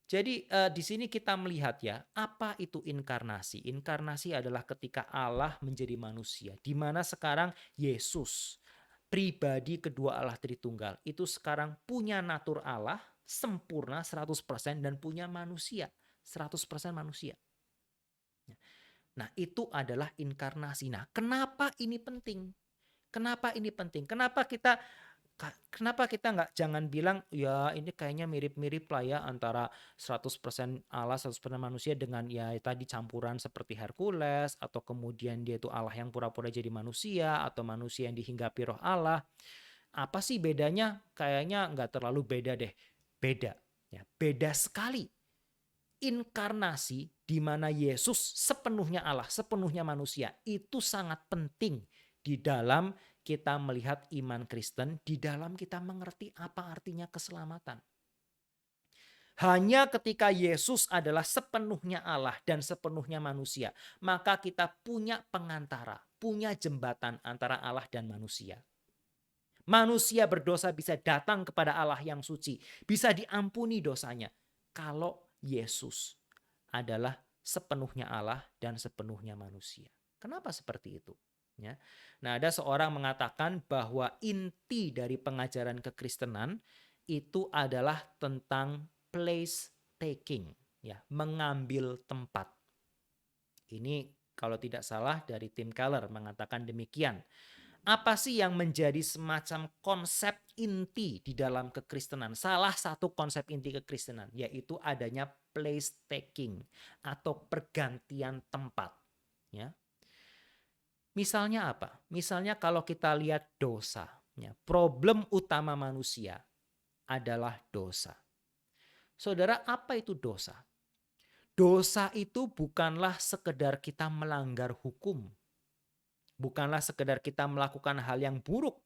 Speaker 3: Jadi di sini kita melihat ya, apa itu inkarnasi? Inkarnasi adalah ketika Allah menjadi manusia, di mana sekarang Yesus, pribadi kedua Allah Tritunggal, itu sekarang punya natur Allah, sempurna 100% dan punya manusia, 100% manusia. Nah, itu adalah inkarnasi. Nah, kenapa ini penting? Kenapa ini penting? Kenapa kita nggak jangan bilang ya ini kayaknya mirip-mirip lah ya antara 100% Allah 100% manusia dengan ya tadi campuran seperti Hercules atau kemudian dia itu Allah yang pura-pura jadi manusia atau manusia yang dihinggapi roh Allah. Apa sih bedanya? Kayaknya nggak terlalu beda deh. Beda. Ya, beda sekali. Inkarnasi di mana Yesus sepenuhnya Allah, sepenuhnya manusia, itu sangat penting di dalam kita melihat iman Kristen, di dalam kita mengerti apa artinya keselamatan. Hanya ketika Yesus adalah sepenuhnya Allah dan sepenuhnya manusia, maka kita punya pengantara, punya jembatan antara Allah dan manusia. Manusia berdosa bisa datang kepada Allah yang suci, bisa diampuni dosanya. Kalau Yesus adalah sepenuhnya Allah dan sepenuhnya manusia. Kenapa seperti itu? Ya. Nah, ada seorang mengatakan bahwa inti dari pengajaran kekristenan itu adalah tentang place taking, ya, mengambil tempat. Ini kalau tidak salah dari Tim Keller mengatakan demikian. Apa sih yang menjadi semacam konsep inti di dalam kekristenan? Salah satu konsep inti kekristenan yaitu adanya place taking atau pergantian tempat. Ya. Misalnya apa? Misalnya kalau kita lihat dosa. Ya, problem utama manusia adalah dosa. Saudara, apa itu dosa? Dosa itu bukanlah sekedar kita melanggar hukum. Bukanlah sekedar kita melakukan hal yang buruk.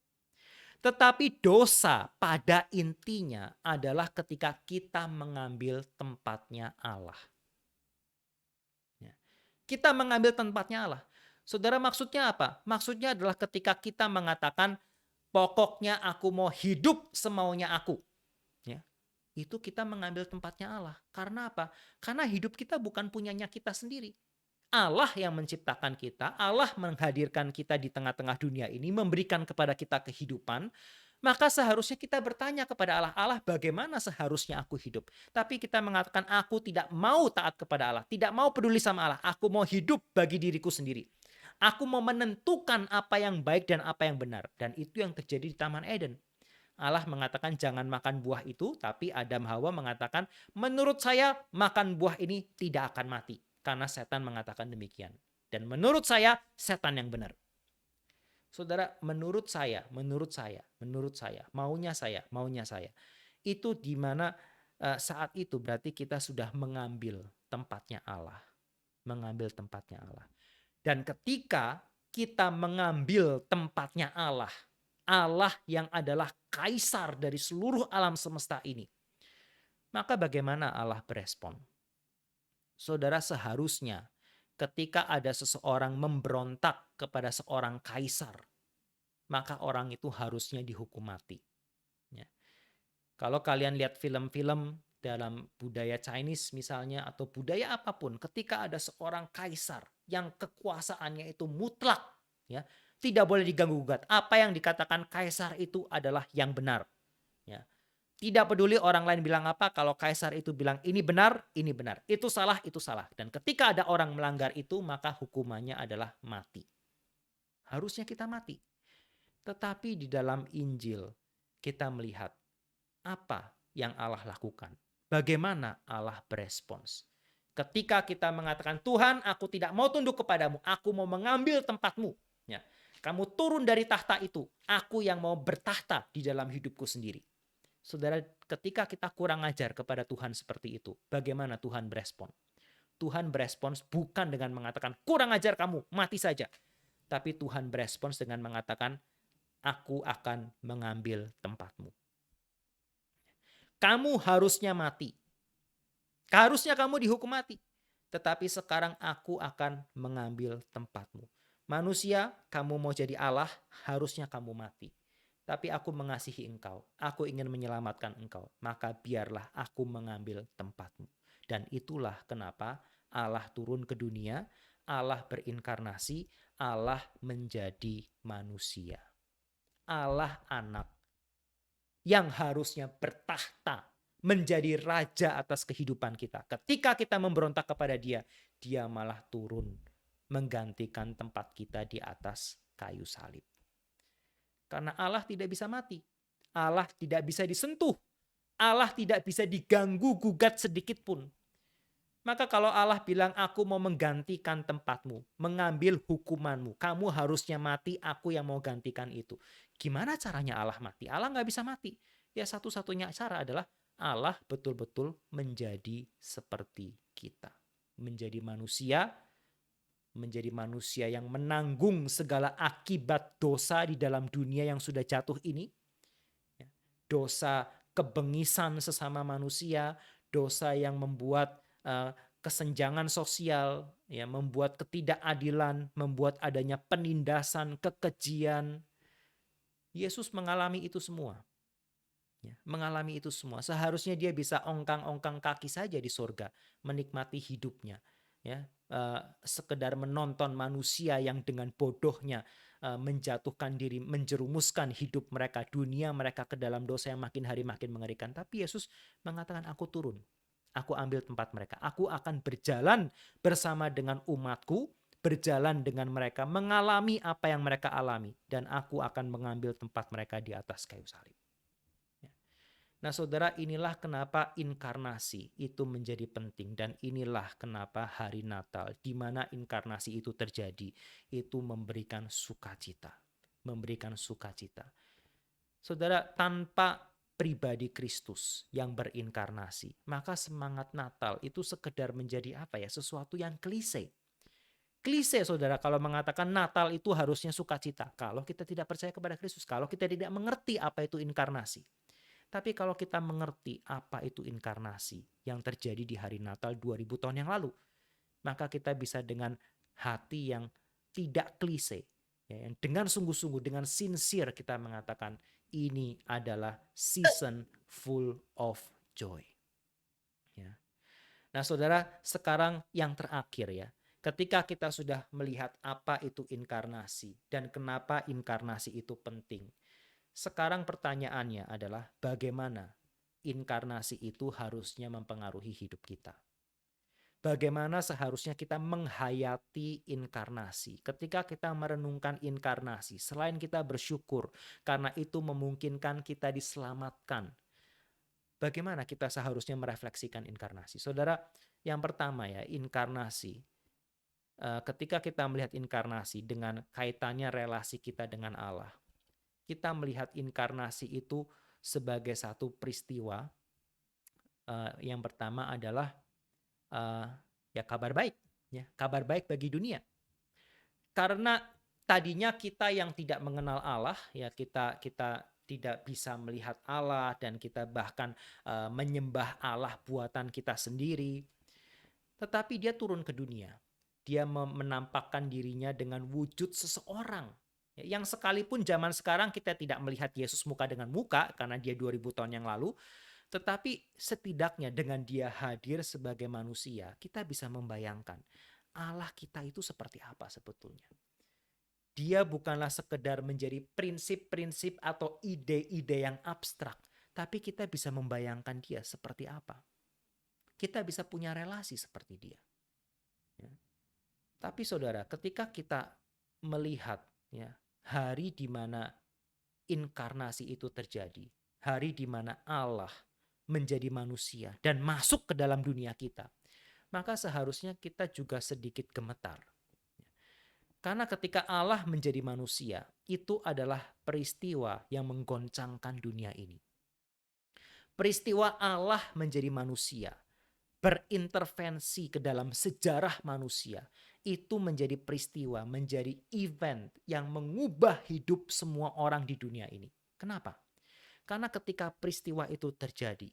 Speaker 3: Tetapi dosa pada intinya adalah ketika kita mengambil tempatnya Allah. Kita mengambil tempatnya Allah. Saudara, maksudnya apa? Maksudnya adalah ketika kita mengatakan pokoknya aku mau hidup semaunya aku. Ya, itu kita mengambil tempatnya Allah. Karena apa? Karena hidup kita bukan punyanya kita sendiri. Allah yang menciptakan kita, Allah menghadirkan kita di tengah-tengah dunia ini, memberikan kepada kita kehidupan, maka seharusnya kita bertanya kepada Allah, Allah bagaimana seharusnya aku hidup? Tapi kita mengatakan aku tidak mau taat kepada Allah, tidak mau peduli sama Allah, aku mau hidup bagi diriku sendiri. Aku mau menentukan apa yang baik dan apa yang benar. Dan itu yang terjadi di Taman Eden. Allah mengatakan jangan makan buah itu, tapi Adam Hawa mengatakan menurut saya makan buah ini tidak akan mati. Karena setan mengatakan demikian. Dan menurut saya setan yang benar. Saudara, menurut saya, maunya saya. Itu di mana saat itu berarti kita sudah mengambil tempatnya Allah. Mengambil tempatnya Allah. Dan ketika kita mengambil tempatnya Allah, Allah yang adalah kaisar dari seluruh alam semesta ini, maka bagaimana Allah berespon? Saudara, seharusnya ketika ada seseorang memberontak kepada seorang kaisar, maka orang itu harusnya dihukum mati. Ya. Kalau kalian lihat film-film dalam budaya Chinese misalnya, atau budaya apapun, ketika ada seorang kaisar yang kekuasaannya itu mutlak, ya, tidak boleh diganggu-gugat. Apa yang dikatakan kaisar itu adalah yang benar. Ya. Tidak peduli orang lain bilang apa, kalau kaisar itu bilang ini benar, itu salah, itu salah. Dan ketika ada orang melanggar itu, maka hukumannya adalah mati. Harusnya kita mati. Tetapi di dalam Injil kita melihat apa yang Allah lakukan. Bagaimana Allah berespons. Ketika kita mengatakan, Tuhan, aku tidak mau tunduk kepadamu, aku mau mengambil tempatmu. Ya. Kamu turun dari tahta itu, aku yang mau bertahta di dalam hidupku sendiri. Saudara, ketika kita kurang ajar kepada Tuhan seperti itu, bagaimana Tuhan berespon? Tuhan berespons bukan dengan mengatakan, kurang ajar kamu, mati saja. Tapi Tuhan berespons dengan mengatakan, aku akan mengambil tempatmu. Kamu harusnya mati. Harusnya kamu dihukum mati. Tetapi sekarang aku akan mengambil tempatmu. Manusia, kamu mau jadi Allah, harusnya kamu mati. Tapi aku mengasihi engkau. Aku ingin menyelamatkan engkau. Maka biarlah aku mengambil tempatmu. Dan itulah kenapa Allah turun ke dunia, Allah berinkarnasi, Allah menjadi manusia. Allah anak yang harusnya bertahta menjadi raja atas kehidupan kita. Ketika kita memberontak kepada dia, dia malah turun menggantikan tempat kita di atas kayu salib. Karena Allah tidak bisa mati. Allah tidak bisa disentuh. Allah tidak bisa diganggu gugat sedikit pun. Maka kalau Allah bilang, aku mau menggantikan tempatmu, mengambil hukumanmu, kamu harusnya mati, aku yang mau gantikan itu. Gimana caranya Allah mati? Allah nggak bisa mati. Ya satu-satunya cara adalah Allah betul-betul menjadi seperti kita. Menjadi manusia yang menanggung segala akibat dosa di dalam dunia yang sudah jatuh ini. Dosa kebengisan sesama manusia, dosa yang membuat kesenjangan sosial, ya, membuat ketidakadilan, membuat adanya penindasan, kekejian. Yesus mengalami itu semua. Ya, mengalami itu semua. Seharusnya dia bisa ongkang-ongkang kaki saja di surga, menikmati hidupnya. Ya, sekedar menonton manusia yang dengan bodohnya menjatuhkan diri, menjerumuskan hidup mereka, dunia mereka ke dalam dosa yang makin hari makin mengerikan. Tapi Yesus mengatakan, aku turun. Aku ambil tempat mereka. Aku akan berjalan bersama dengan umatku, berjalan dengan mereka, mengalami apa yang mereka alami. Dan aku akan mengambil tempat mereka di atas kayu salib. Nah saudara, inilah kenapa inkarnasi itu menjadi penting. Dan inilah kenapa hari Natal, di mana inkarnasi itu terjadi, itu memberikan sukacita. Memberikan sukacita. Saudara, tanpa pribadi Kristus yang berinkarnasi, maka semangat Natal itu sekedar menjadi apa ya, sesuatu yang klise. Klise saudara kalau mengatakan Natal itu harusnya sukacita. Kalau kita tidak percaya kepada Kristus, kalau kita tidak mengerti apa itu inkarnasi. Tapi kalau kita mengerti apa itu inkarnasi yang terjadi di hari Natal 2000 tahun yang lalu, maka kita bisa dengan hati yang tidak klise, ya, yang dengan sungguh-sungguh, dengan sincere kita mengatakan, ini adalah season full of joy. Ya. Nah saudara, sekarang yang terakhir ya. Ketika kita sudah melihat apa itu inkarnasi dan kenapa inkarnasi itu penting. Sekarang pertanyaannya adalah bagaimana inkarnasi itu harusnya mempengaruhi hidup kita. Bagaimana seharusnya kita menghayati inkarnasi. Ketika kita merenungkan inkarnasi, selain kita bersyukur karena itu memungkinkan kita diselamatkan. Bagaimana kita seharusnya merefleksikan inkarnasi? Saudara, yang pertama ya, inkarnasi ketika kita melihat inkarnasi dengan kaitannya relasi kita dengan Allah, kita melihat inkarnasi itu sebagai satu peristiwa. Yang pertama adalah ya kabar baik, ya kabar baik bagi dunia. Karena tadinya kita yang tidak mengenal Allah, ya kita tidak bisa melihat Allah dan kita bahkan menyembah Allah buatan kita sendiri. Tetapi dia turun ke dunia. Dia menampakkan dirinya dengan wujud seseorang. Yang sekalipun zaman sekarang kita tidak melihat Yesus muka dengan muka karena dia 2000 tahun yang lalu. Tetapi setidaknya dengan dia hadir sebagai manusia, kita bisa membayangkan Allah kita itu seperti apa sebetulnya. Dia bukanlah sekedar menjadi prinsip-prinsip atau ide-ide yang abstrak. Tapi kita bisa membayangkan dia seperti apa. Kita bisa punya relasi seperti dia. Ya. Tapi saudara, ketika kita melihat ya, hari di mana inkarnasi itu terjadi, hari di mana Allah menjadi manusia dan masuk ke dalam dunia kita, maka seharusnya kita juga sedikit gemetar. Karena ketika Allah menjadi manusia, itu adalah peristiwa yang menggoncangkan dunia ini. Peristiwa Allah menjadi manusia, berintervensi ke dalam sejarah manusia, itu menjadi peristiwa, menjadi event yang mengubah hidup semua orang di dunia ini. Kenapa? Karena ketika peristiwa itu terjadi,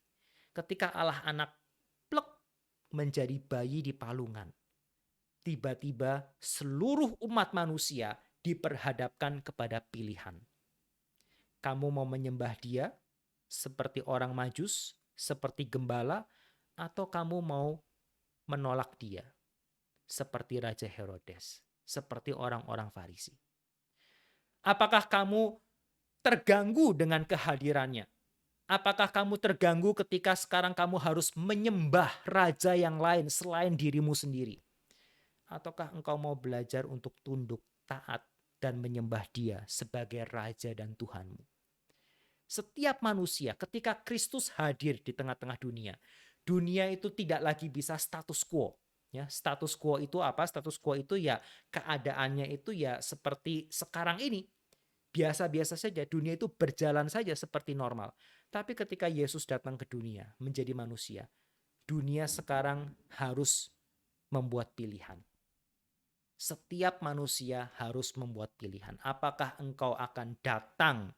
Speaker 3: ketika Allah anak plek menjadi bayi di palungan, tiba-tiba seluruh umat manusia diperhadapkan kepada pilihan. Kamu mau menyembah dia seperti orang Majus, seperti gembala, atau kamu mau menolak dia seperti Raja Herodes, seperti orang-orang Farisi. Apakah kamu terganggu dengan kehadirannya? Apakah kamu terganggu ketika sekarang kamu harus menyembah raja yang lain selain dirimu sendiri? Ataukah engkau mau belajar untuk tunduk, taat, dan menyembah dia sebagai raja dan Tuhanmu? Setiap manusia ketika Kristus hadir di tengah-tengah dunia, dunia itu tidak lagi bisa status quo. Ya, status quo itu apa? Status quo itu ya keadaannya itu ya seperti sekarang ini. Biasa-biasa saja, dunia itu berjalan saja seperti normal. Tapi ketika Yesus datang ke dunia, menjadi manusia, dunia sekarang harus membuat pilihan. Setiap manusia harus membuat pilihan. Apakah engkau akan datang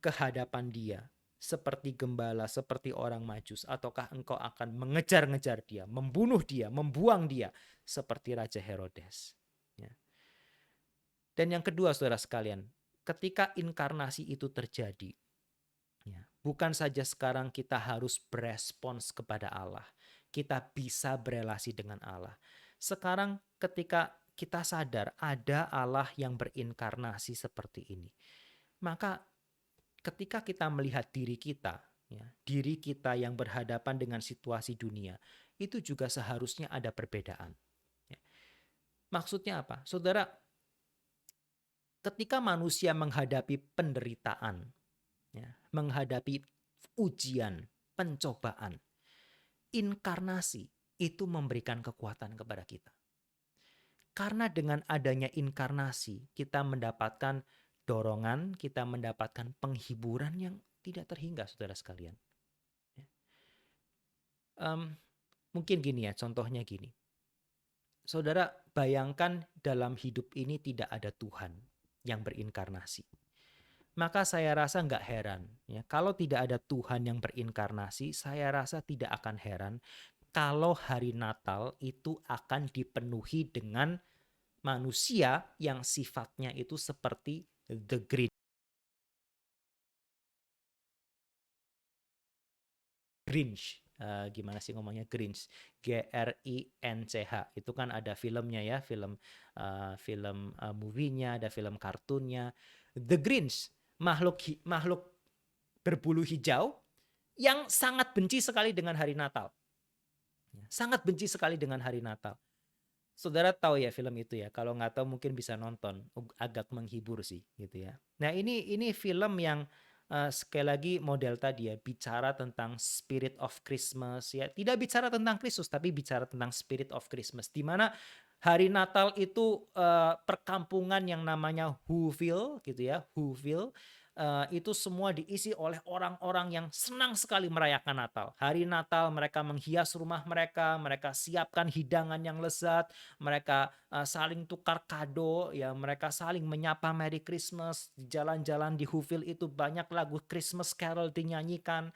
Speaker 3: ke hadapan dia seperti gembala, seperti orang Majus, ataukah engkau akan mengejar-ngejar dia, membunuh dia, membuang dia seperti Raja Herodes. Ya. Dan yang kedua, saudara sekalian, ketika inkarnasi itu terjadi, ya, bukan saja sekarang kita harus berespons kepada Allah, kita bisa berelasi dengan Allah. Sekarang ketika kita sadar ada Allah yang berinkarnasi seperti ini, maka ketika kita melihat diri kita, ya, diri kita yang berhadapan dengan situasi dunia, itu juga seharusnya ada perbedaan. Ya. Maksudnya apa? Saudara, ketika manusia menghadapi penderitaan, ya, menghadapi ujian, pencobaan, inkarnasi itu memberikan kekuatan kepada kita. Karena dengan adanya inkarnasi, kita mendapatkan dorongan, kita mendapatkan penghiburan yang tidak terhingga, saudara sekalian. Mungkin gini ya, contohnya gini. Saudara, bayangkan dalam hidup ini tidak ada Tuhan yang berinkarnasi. Maka saya rasa nggak heran. Ya, kalau tidak ada Tuhan yang berinkarnasi, saya rasa tidak akan heran kalau hari Natal itu akan dipenuhi dengan manusia yang sifatnya itu seperti the Grinch. Gimana sih ngomongnya Grinch? Grinch. Itu kan ada filmnya ya, film movie-nya, ada film kartunnya. The Grinch, makhluk berbulu hijau yang sangat benci sekali dengan hari Natal. Sangat benci sekali dengan hari Natal. Saudara tahu ya film itu ya, kalau nggak tahu mungkin bisa nonton, agak menghibur sih gitu ya. Nah ini film yang sekali lagi model tadi ya, bicara tentang spirit of Christmas ya, tidak bicara tentang Kristus tapi bicara tentang spirit of Christmas, di mana Hari Natal itu perkampungan yang namanya Whoville gitu ya, Whoville, itu semua diisi oleh orang-orang yang senang sekali merayakan Natal. Hari Natal mereka menghias rumah mereka, mereka siapkan hidangan yang lezat, mereka saling tukar kado, ya mereka saling menyapa Merry Christmas. Di jalan-jalan di Whoville itu banyak lagu Christmas Carol dinyanyikan.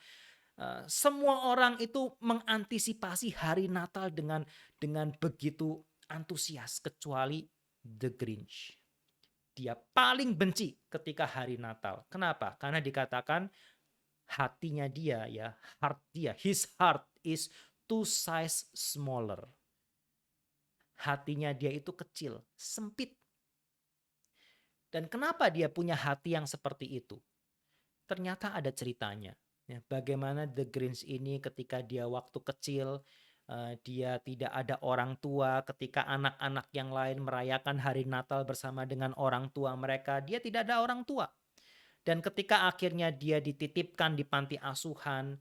Speaker 3: Semua orang itu mengantisipasi hari Natal dengan begitu antusias, kecuali The Grinch. Dia paling benci ketika hari Natal. Kenapa? Karena dikatakan hatinya dia ya, his heart is two size smaller. Hatinya dia itu kecil, sempit. Dan kenapa dia punya hati yang seperti itu? Ternyata ada ceritanya. Ya, bagaimana The Grinch ini ketika dia waktu kecil, dia tidak ada orang tua, ketika anak-anak yang lain merayakan hari Natal bersama dengan orang tua mereka, dia tidak ada orang tua. Dan ketika akhirnya dia dititipkan di panti asuhan,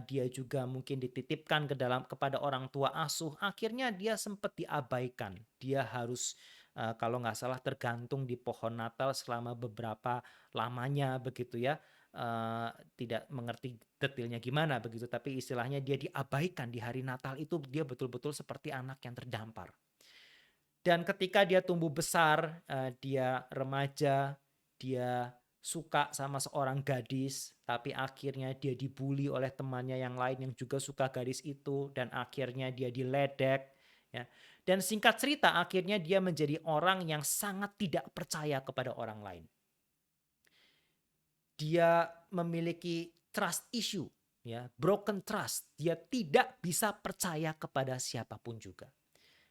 Speaker 3: dia juga mungkin dititipkan kepada orang tua asuh, akhirnya dia sempat diabaikan. Dia harus kalau nggak salah tergantung di pohon Natal selama beberapa lamanya begitu ya. Tidak mengerti detailnya gimana begitu, tapi istilahnya dia diabaikan di hari Natal itu, dia betul-betul seperti anak yang terdampar. Dan ketika dia tumbuh besar, dia remaja, dia suka sama seorang gadis, tapi akhirnya dia dibully oleh temannya yang lain yang juga suka gadis itu, dan akhirnya dia diledek. Ya. Dan singkat cerita, akhirnya dia menjadi orang yang sangat tidak percaya kepada orang lain. Dia memiliki trust issue, ya, broken trust. Dia tidak bisa percaya kepada siapapun juga.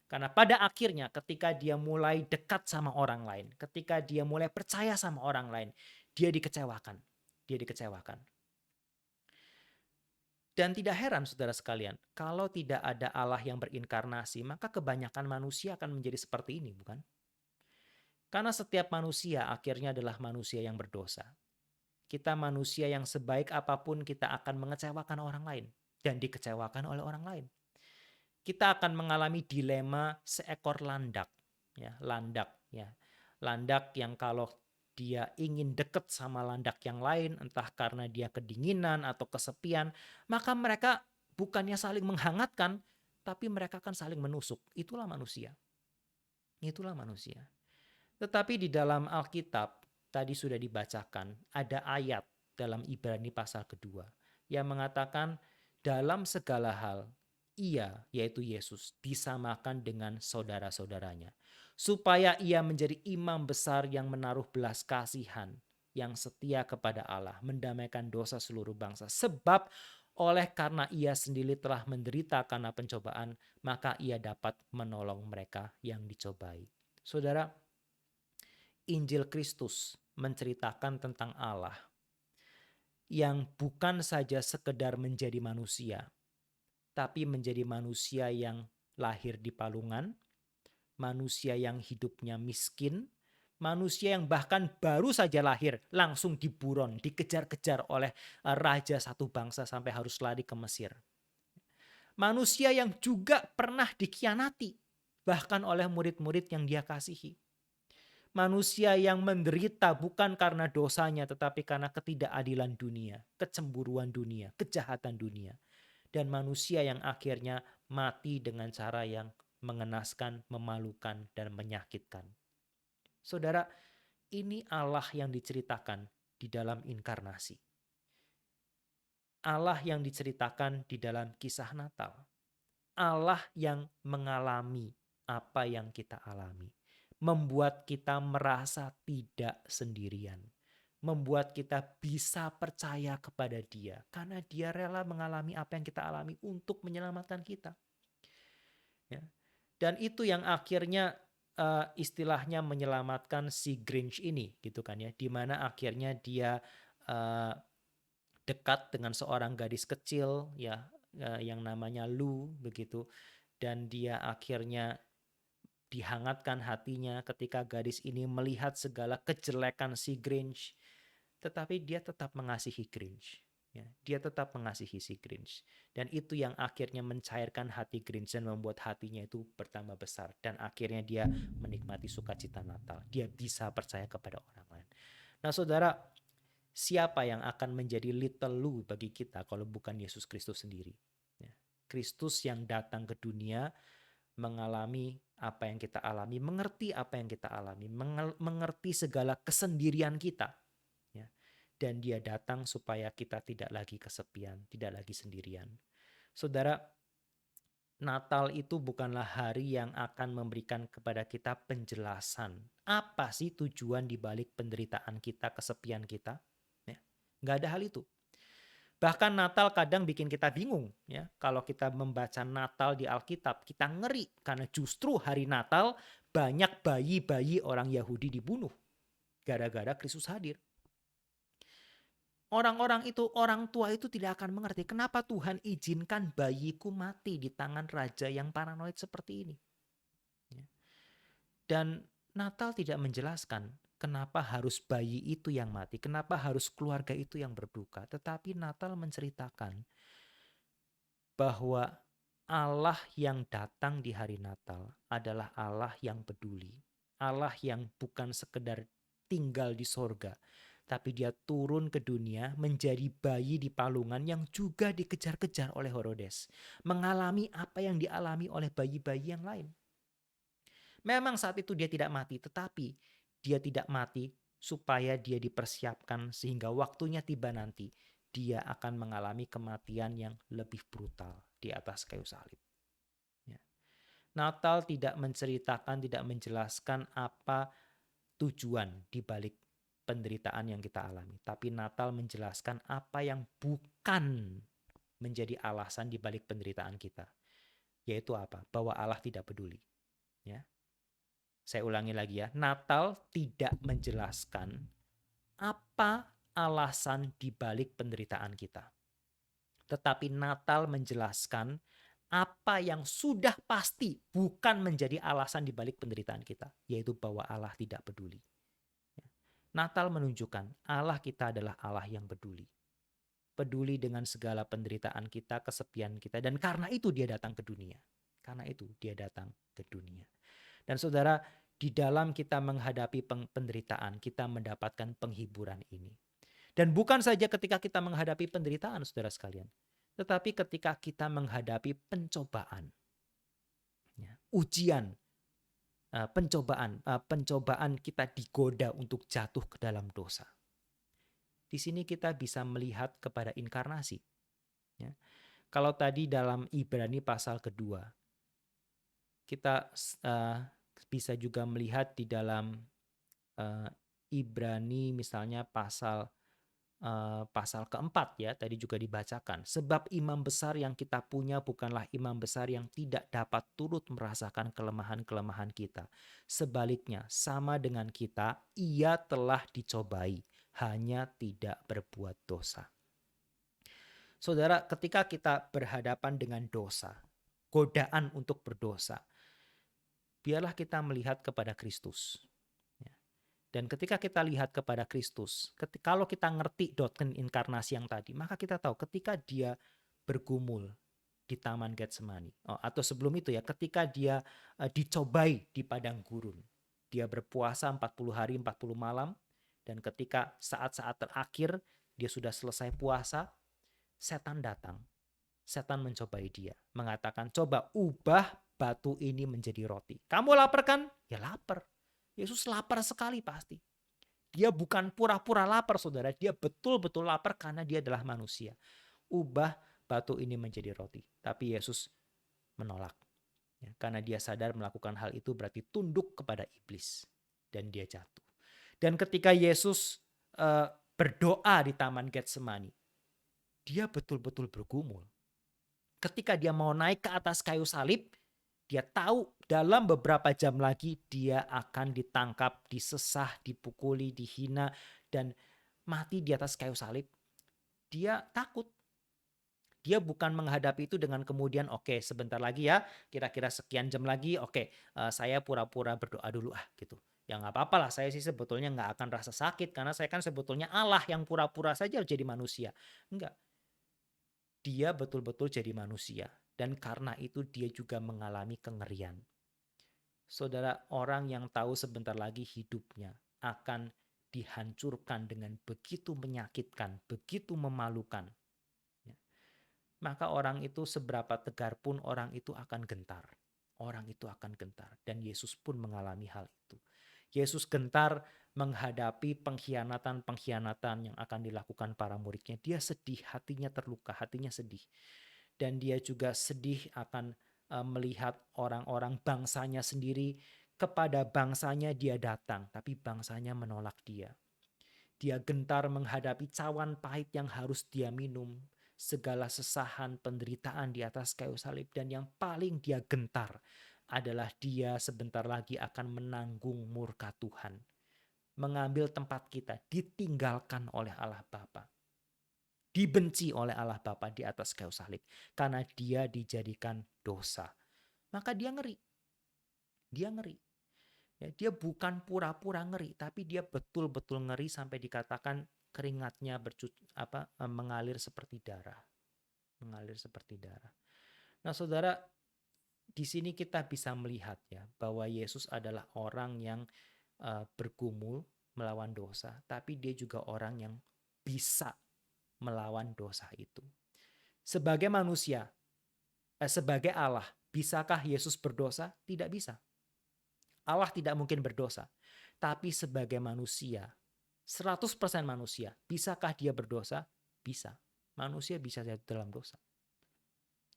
Speaker 3: Karena pada akhirnya ketika dia mulai dekat sama orang lain, ketika dia mulai percaya sama orang lain, dia dikecewakan. Dia dikecewakan. Dan tidak heran saudara sekalian, kalau tidak ada Allah yang berinkarnasi, maka kebanyakan manusia akan menjadi seperti ini, bukan? Karena setiap manusia akhirnya adalah manusia yang berdosa. Kita manusia yang sebaik apapun kita akan mengecewakan orang lain dan dikecewakan oleh orang lain. Kita akan mengalami dilema seekor landak, ya, landak yang kalau dia ingin dekat sama landak yang lain, entah karena dia kedinginan atau kesepian, maka mereka bukannya saling menghangatkan, tapi mereka akan saling menusuk. Itulah manusia. Itulah manusia. Tetapi di dalam Alkitab, tadi sudah dibacakan, ada ayat dalam Ibrani pasal kedua yang mengatakan dalam segala hal, ia, yaitu Yesus, disamakan dengan saudara-saudaranya. Supaya ia menjadi imam besar yang menaruh belas kasihan, yang setia kepada Allah, mendamaikan dosa seluruh bangsa. Sebab oleh karena ia sendiri telah menderita karena pencobaan, maka ia dapat menolong mereka yang dicobai. Saudara, Injil Kristus menceritakan tentang Allah yang bukan saja sekedar menjadi manusia, tapi menjadi manusia yang lahir di palungan, manusia yang hidupnya miskin, manusia yang bahkan baru saja lahir langsung diburon, dikejar-kejar oleh raja satu bangsa sampai harus lari ke Mesir. Manusia yang juga pernah dikhianati, bahkan oleh murid-murid yang dia kasihi. Manusia yang menderita bukan karena dosanya, tetapi karena ketidakadilan dunia, kecemburuan dunia, kejahatan dunia. Dan manusia yang akhirnya mati dengan cara yang mengenaskan, memalukan, dan menyakitkan. Saudara, ini Allah yang diceritakan di dalam inkarnasi. Allah yang diceritakan di dalam kisah Natal. Allah yang mengalami apa yang kita alami. Membuat kita merasa tidak sendirian. Membuat kita bisa percaya kepada Dia. Karena Dia rela mengalami apa yang kita alami untuk menyelamatkan kita. Ya. Dan itu yang akhirnya istilahnya menyelamatkan si Grinch ini. Gitu kan ya. Dimana akhirnya dia dekat dengan seorang gadis kecil ya, yang namanya Lou begitu. Dan dia akhirnya dihangatkan hatinya ketika gadis ini melihat segala kejelekan si Grinch. Tetapi dia tetap mengasihi Grinch. Ya, dia tetap mengasihi si Grinch. Dan itu yang akhirnya mencairkan hati Grinch dan membuat hatinya itu bertambah besar. Dan akhirnya dia menikmati sukacita Natal. Dia bisa percaya kepada orang lain. Nah saudara, siapa yang akan menjadi little Lou bagi kita kalau bukan Yesus Kristus sendiri? Ya, Kristus yang datang ke dunia, mengalami apa yang kita alami, mengerti apa yang kita alami, mengerti segala kesendirian kita. Ya. Dan dia datang supaya kita tidak lagi kesepian, tidak lagi sendirian. Saudara, Natal itu bukanlah hari yang akan memberikan kepada kita penjelasan. Apa sih tujuan di balik penderitaan kita, kesepian kita? Ya, nggak ada hal itu. Bahkan Natal kadang bikin kita bingung. Ya, kalau kita membaca Natal di Alkitab, kita ngeri. Karena justru hari Natal banyak bayi-bayi orang Yahudi dibunuh. Gara-gara Kristus hadir. Orang-orang itu, orang tua itu tidak akan mengerti kenapa Tuhan izinkan bayiku mati di tangan raja yang paranoid seperti ini. Ya. Dan Natal tidak menjelaskan kenapa harus bayi itu yang mati, kenapa harus keluarga itu yang berduka. Tetapi Natal menceritakan bahwa Allah yang datang di hari Natal adalah Allah yang peduli. Allah yang bukan sekedar tinggal di sorga, tapi dia turun ke dunia menjadi bayi di palungan yang juga dikejar-kejar oleh Herodes. Mengalami apa yang dialami oleh bayi-bayi yang lain. Memang saat itu dia tidak mati, tetapi dia tidak mati supaya dia dipersiapkan sehingga waktunya tiba nanti. Dia akan mengalami kematian yang lebih brutal di atas kayu salib. Ya. Natal tidak menceritakan, tidak menjelaskan apa tujuan di balik penderitaan yang kita alami. Tapi Natal menjelaskan apa yang bukan menjadi alasan di balik penderitaan kita. Yaitu apa? Bahwa Allah tidak peduli. Ya. Saya ulangi lagi ya. Natal tidak menjelaskan apa alasan di balik penderitaan kita. Tetapi Natal menjelaskan apa yang sudah pasti bukan menjadi alasan di balik penderitaan kita. Yaitu bahwa Allah tidak peduli. Natal menunjukkan Allah kita adalah Allah yang peduli. Peduli dengan segala penderitaan kita, kesepian kita. Dan karena itu dia datang ke dunia. Karena itu dia datang ke dunia. Dan saudara, di dalam kita menghadapi penderitaan, kita mendapatkan penghiburan ini. Dan bukan saja ketika kita menghadapi penderitaan, saudara sekalian. Tetapi ketika kita menghadapi pencobaan. Ya, ujian. Pencobaan kita digoda untuk jatuh ke dalam dosa. Di sini kita bisa melihat kepada inkarnasi. Ya. Kalau tadi dalam Ibrani pasal kedua, kita bisa juga melihat di dalam Ibrani misalnya pasal keempat ya, tadi juga dibacakan. Sebab imam besar yang kita punya bukanlah imam besar yang tidak dapat turut merasakan kelemahan-kelemahan kita. Sebaliknya, sama dengan kita, ia telah dicobai, hanya tidak berbuat dosa. Saudara, ketika kita berhadapan dengan dosa, godaan untuk berdosa, biarlah kita melihat kepada Kristus. Dan ketika kita lihat kepada Kristus, kalau kita ngerti doktrin inkarnasi yang tadi, maka kita tahu ketika dia bergumul di Taman Getsemani, atau sebelum itu ya, ketika dia dicobai di padang gurun, dia berpuasa 40 hari 40 malam, dan ketika saat-saat terakhir dia sudah selesai puasa, setan datang. Setan mencobai dia, mengatakan, coba ubah batu ini menjadi roti. Kamu lapar kan? Ya lapar. Yesus lapar sekali pasti. Dia bukan pura-pura lapar, saudara. Dia betul-betul lapar karena dia adalah manusia. Ubah batu ini menjadi roti. Tapi Yesus menolak. Ya, karena dia sadar melakukan hal itu berarti tunduk kepada iblis. Dan dia jatuh. Dan ketika Yesus berdoa di Taman Getsemani, dia betul-betul bergumul. Ketika dia mau naik ke atas kayu salib, dia tahu dalam beberapa jam lagi dia akan ditangkap, disesah, dipukuli, dihina, dan mati di atas kayu salib. Dia takut. Dia bukan menghadapi itu dengan kemudian oke, sebentar lagi ya, kira-kira sekian jam lagi, oke, saya pura-pura berdoa dulu gitu. Ya nggak apa-apa lah, saya sih sebetulnya nggak akan rasa sakit karena saya kan sebetulnya Allah yang pura-pura saja jadi manusia. Enggak, dia betul-betul jadi manusia dan karena itu dia juga mengalami kengerian. Saudara, orang yang tahu sebentar lagi hidupnya akan dihancurkan dengan begitu menyakitkan, begitu memalukan, ya, maka orang itu seberapa tegar pun orang itu akan gentar. Orang itu akan gentar dan Yesus pun mengalami hal itu. Yesus gentar menghadapi pengkhianatan-pengkhianatan yang akan dilakukan para muridnya. Dia sedih, hatinya terluka, hatinya sedih. Dan dia juga sedih akan melihat orang-orang bangsanya sendiri, kepada bangsanya dia datang, tapi bangsanya menolak dia. Dia gentar menghadapi cawan pahit yang harus dia minum, segala sesahan penderitaan di atas kayu salib, dan yang paling dia gentar adalah dia sebentar lagi akan menanggung murka Tuhan, mengambil tempat kita, ditinggalkan oleh Allah Bapa, dibenci oleh Allah Bapa di atas kayu salib karena dia dijadikan dosa. Maka dia ngeri. Dia ngeri. Ya, dia bukan pura-pura ngeri, tapi dia betul-betul ngeri sampai dikatakan keringatnya mengalir seperti darah. Mengalir seperti darah. Nah, Saudara, di sini kita bisa melihat ya bahwa Yesus adalah orang yang bergumul melawan dosa, tapi dia juga orang yang bisa melawan dosa itu. Sebagai manusia, sebagai Allah, bisakah Yesus berdosa? Tidak bisa. Allah tidak mungkin berdosa. Tapi sebagai manusia, 100% manusia, bisakah dia berdosa? Bisa. Manusia bisa jatuh dalam dosa.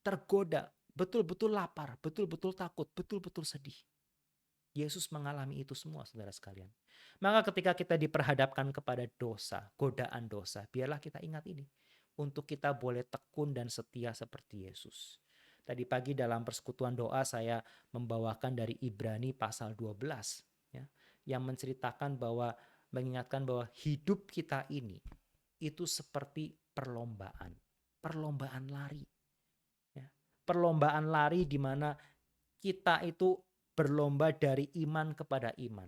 Speaker 3: Tergoda, betul-betul lapar, betul-betul takut, betul-betul sedih. Yesus mengalami itu semua, saudara sekalian. Maka ketika kita diperhadapkan kepada dosa, godaan dosa, biarlah kita ingat ini. Untuk kita boleh tekun dan setia seperti Yesus. Tadi pagi dalam persekutuan doa saya membawakan dari Ibrani pasal 12. Ya, yang menceritakan bahwa, mengingatkan bahwa hidup kita ini itu seperti perlombaan. Perlombaan lari. Ya, perlombaan lari di mana kita itu berlomba dari iman kepada iman.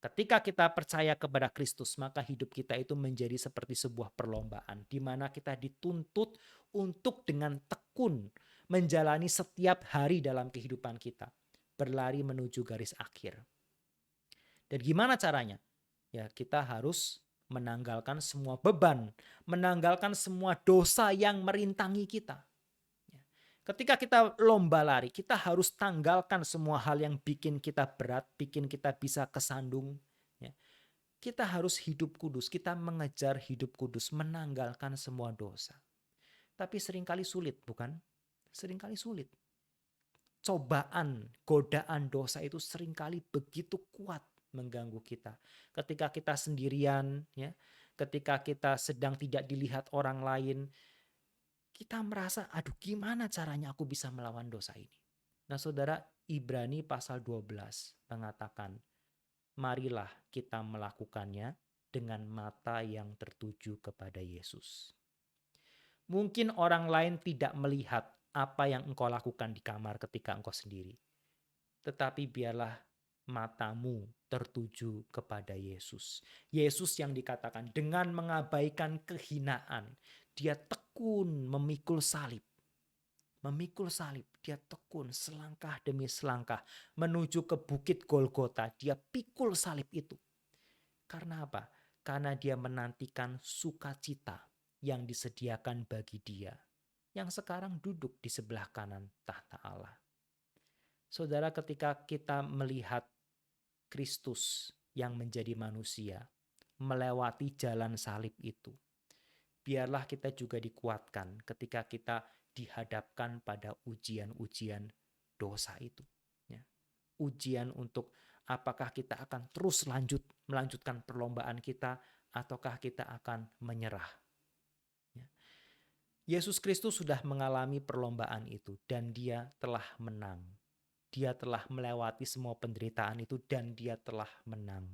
Speaker 3: Ketika kita percaya kepada Kristus, maka hidup kita itu menjadi seperti sebuah perlombaan di mana kita dituntut untuk dengan tekun menjalani setiap hari dalam kehidupan kita, berlari menuju garis akhir. Dan gimana caranya? Ya, kita harus menanggalkan semua beban, menanggalkan semua dosa yang merintangi kita. Ketika kita lomba lari, kita harus tanggalkan semua hal yang bikin kita berat, bikin kita bisa kesandung. Ya. Kita harus hidup kudus, kita mengejar hidup kudus, menanggalkan semua dosa. Tapi seringkali sulit, bukan? Seringkali sulit. Cobaan, godaan dosa itu seringkali begitu kuat mengganggu kita. Ketika kita sendirian, ya, ketika kita sedang tidak dilihat orang lain, kita merasa, aduh gimana caranya aku bisa melawan dosa ini. Nah saudara, Ibrani pasal 12 mengatakan, marilah kita melakukannya dengan mata yang tertuju kepada Yesus. Mungkin orang lain tidak melihat apa yang engkau lakukan di kamar ketika engkau sendiri. Tetapi biarlah matamu tertuju kepada Yesus. Yesus yang dikatakan dengan mengabaikan kehinaan, dia tekun memikul salib. Memikul salib, dia tekun selangkah demi selangkah menuju ke bukit Golgota. Dia pikul salib itu. Karena apa? Karena dia menantikan sukacita yang disediakan bagi dia, yang sekarang duduk di sebelah kanan tahta Allah. Saudara, ketika kita melihat Kristus yang menjadi manusia, melewati jalan salib itu, biarlah kita juga dikuatkan ketika kita dihadapkan pada ujian-ujian dosa itu. Ya. Ujian untuk apakah kita akan terus melanjutkan perlombaan kita, ataukah kita akan menyerah. Ya. Yesus Kristus sudah mengalami perlombaan itu dan dia telah menang. Dia telah melewati semua penderitaan itu dan dia telah menang.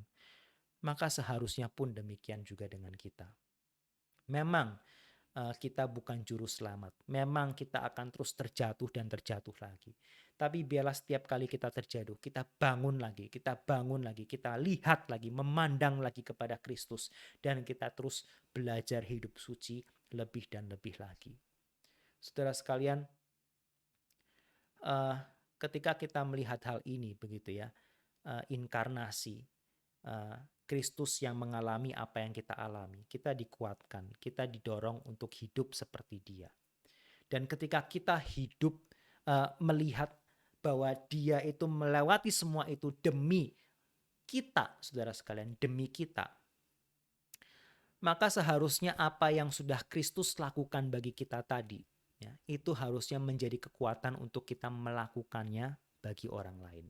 Speaker 3: Maka seharusnya pun demikian juga dengan kita. Memang kita bukan juru selamat. Memang kita akan terus terjatuh dan terjatuh lagi. Tapi biarlah setiap kali kita terjatuh, kita bangun lagi, kita lihat lagi, memandang lagi kepada Kristus. Dan kita terus belajar hidup suci lebih dan lebih lagi. Saudara sekalian, ketika kita melihat hal ini begitu ya, inkarnasi, Kristus yang mengalami apa yang kita alami, kita dikuatkan, kita didorong untuk hidup seperti Dia. Dan ketika kita hidup melihat bahwa Dia itu melewati semua itu demi kita, saudara sekalian, demi kita, maka seharusnya apa yang sudah Kristus lakukan bagi kita tadi, ya, itu harusnya menjadi kekuatan untuk kita melakukannya bagi orang lain.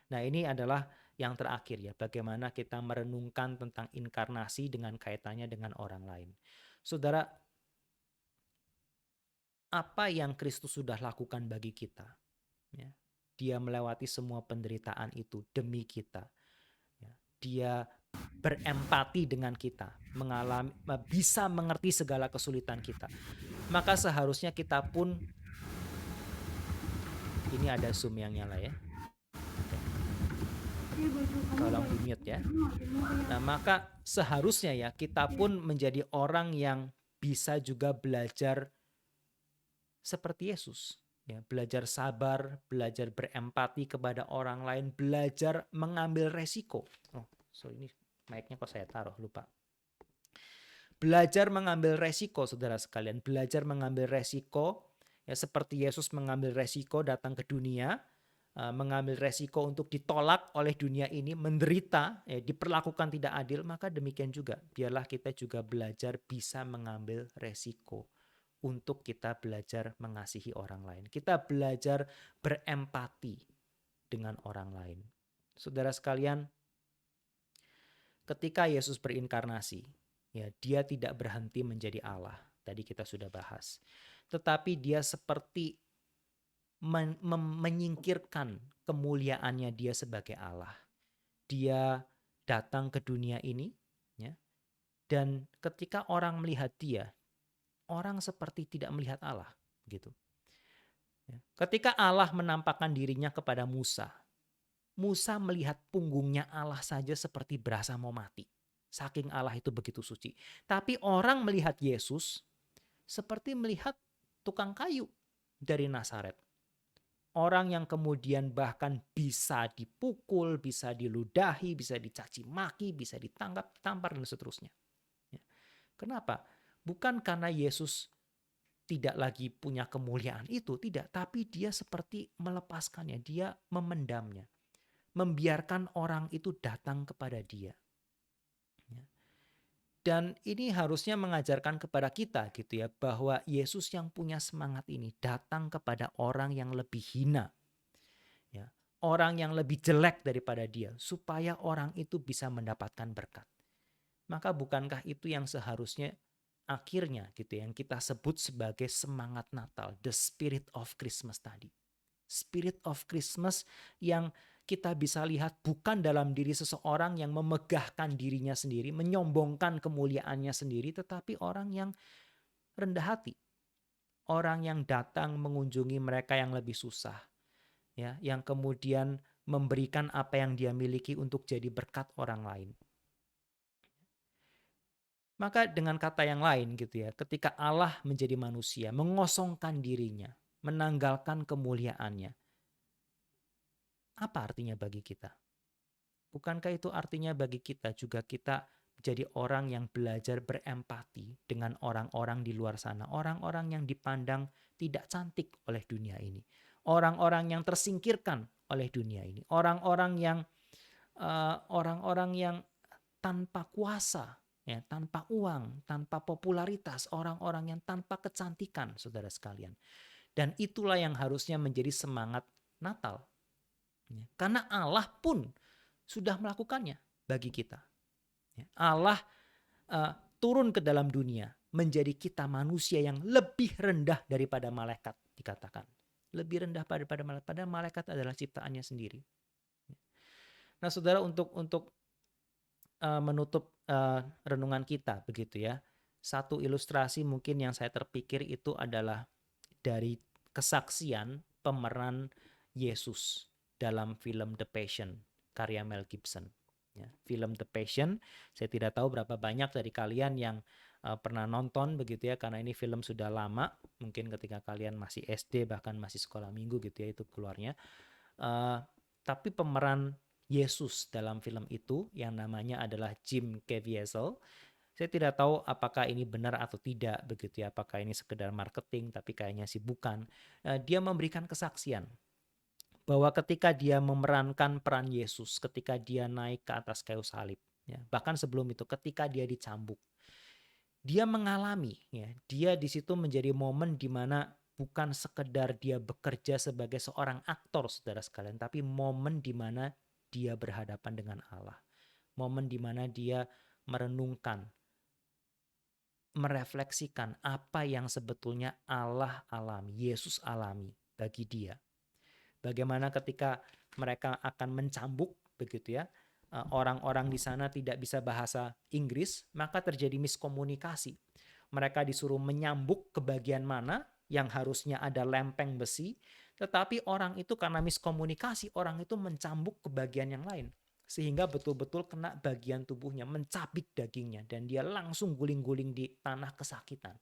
Speaker 3: Nah, ini adalah yang terakhir ya, bagaimana kita merenungkan tentang inkarnasi dengan kaitannya dengan orang lain. Saudara, apa yang Kristus sudah lakukan bagi kita, ya, Dia melewati semua penderitaan itu demi kita, ya, Dia berempati dengan kita, bisa mengerti segala kesulitan kita. Maka seharusnya kita pun, ini ada Zoom yang nyala ya, tolong di mute ya. Nah, maka seharusnya ya kita pun menjadi orang yang bisa juga belajar seperti Yesus, ya, belajar sabar, belajar berempati kepada orang lain, belajar mengambil resiko. Oh, sorry, ini mic-nya kok saya taruh, lupa. Belajar mengambil resiko, saudara sekalian, belajar mengambil resiko, ya, seperti Yesus mengambil resiko datang ke dunia, mengambil resiko untuk ditolak oleh dunia ini, menderita, ya, diperlakukan tidak adil, maka demikian juga biarlah kita juga belajar bisa mengambil resiko untuk kita belajar mengasihi orang lain. Kita belajar berempati dengan orang lain. Saudara sekalian, ketika Yesus berinkarnasi, ya, Dia tidak berhenti menjadi Allah. Tadi kita sudah bahas. Tetapi Dia seperti menyingkirkan kemuliaannya Dia sebagai Allah. Dia datang ke dunia ini, ya, dan ketika orang melihat Dia, orang seperti tidak melihat Allah, gitu. Ketika Allah menampakkan dirinya kepada Musa, Musa melihat punggungnya Allah saja seperti berasa mau mati. Saking Allah itu begitu suci. Tapi orang melihat Yesus seperti melihat tukang kayu dari Nazaret. Orang yang kemudian bahkan bisa dipukul, bisa diludahi, bisa dicaci maki, bisa ditangkap, tampar, dan seterusnya. Kenapa? Bukan karena Yesus tidak lagi punya kemuliaan itu, tidak. Tapi Dia seperti melepaskannya, Dia memendamnya. Membiarkan orang itu datang kepada Dia. Dan ini harusnya mengajarkan kepada kita gitu ya, bahwa Yesus yang punya semangat ini datang kepada orang yang lebih hina. Ya, orang yang lebih jelek daripada Dia, supaya orang itu bisa mendapatkan berkat. Maka bukankah itu yang seharusnya akhirnya gitu yang kita sebut sebagai semangat Natal, the spirit of Christmas tadi. Spirit of Christmas yang kita bisa lihat bukan dalam diri seseorang yang memegahkan dirinya sendiri, menyombongkan kemuliaannya sendiri, tetapi orang yang rendah hati. Orang yang datang mengunjungi mereka yang lebih susah, ya, yang kemudian memberikan apa yang dia miliki untuk jadi berkat orang lain. Maka dengan kata yang lain gitu ya, ketika Allah menjadi manusia, mengosongkan dirinya, menanggalkan kemuliaannya, apa artinya bagi kita? Bukankah itu artinya bagi kita juga kita jadi orang yang belajar berempati dengan orang-orang di luar sana, orang-orang yang dipandang tidak cantik oleh dunia ini, orang-orang yang tersingkirkan oleh dunia ini, orang-orang yang tanpa kuasa, ya, tanpa uang, tanpa popularitas, orang-orang yang tanpa kecantikan, saudara sekalian. Dan itulah yang harusnya menjadi semangat Natal. Karena Allah pun sudah melakukannya bagi kita. Allah turun ke dalam dunia menjadi kita manusia yang lebih rendah daripada malaikat, dikatakan. Lebih rendah daripada malaikat. Padahal malaikat adalah ciptaannya sendiri. Nah, saudara, untuk menutup renungan kita begitu ya. Satu ilustrasi mungkin yang saya terpikir itu adalah dari kesaksian pemeran Yesus dalam film The Passion karya Mel Gibson. Ya, film The Passion, saya tidak tahu berapa banyak dari kalian yang pernah nonton begitu ya, karena ini film sudah lama, mungkin ketika kalian masih SD bahkan masih sekolah minggu gitu ya itu keluarnya. Tapi pemeran Yesus dalam film itu yang namanya adalah Jim Caviezel. Saya tidak tahu apakah ini benar atau tidak begitu ya, apakah ini sekedar marketing, tapi kayaknya sih bukan. Dia memberikan kesaksian bahwa ketika dia memerankan peran Yesus, ketika dia naik ke atas kayu salib, ya, bahkan sebelum itu ketika dia dicambuk, dia mengalami, ya, dia di situ menjadi momen di mana bukan sekedar dia bekerja sebagai seorang aktor, saudara sekalian, tapi momen di mana dia berhadapan dengan Allah, momen di mana dia merenungkan, merefleksikan apa yang sebetulnya Allah alami, Yesus alami bagi dia. Bagaimana ketika mereka akan mencambuk begitu ya, orang-orang di sana tidak bisa bahasa Inggris, maka terjadi miskomunikasi. Mereka disuruh menyambuk ke bagian mana yang harusnya ada lempeng besi, tetapi orang itu karena miskomunikasi, orang itu mencambuk ke bagian yang lain. Sehingga betul-betul kena bagian tubuhnya, mencabik dagingnya, dan dia langsung guling-guling di tanah kesakitan.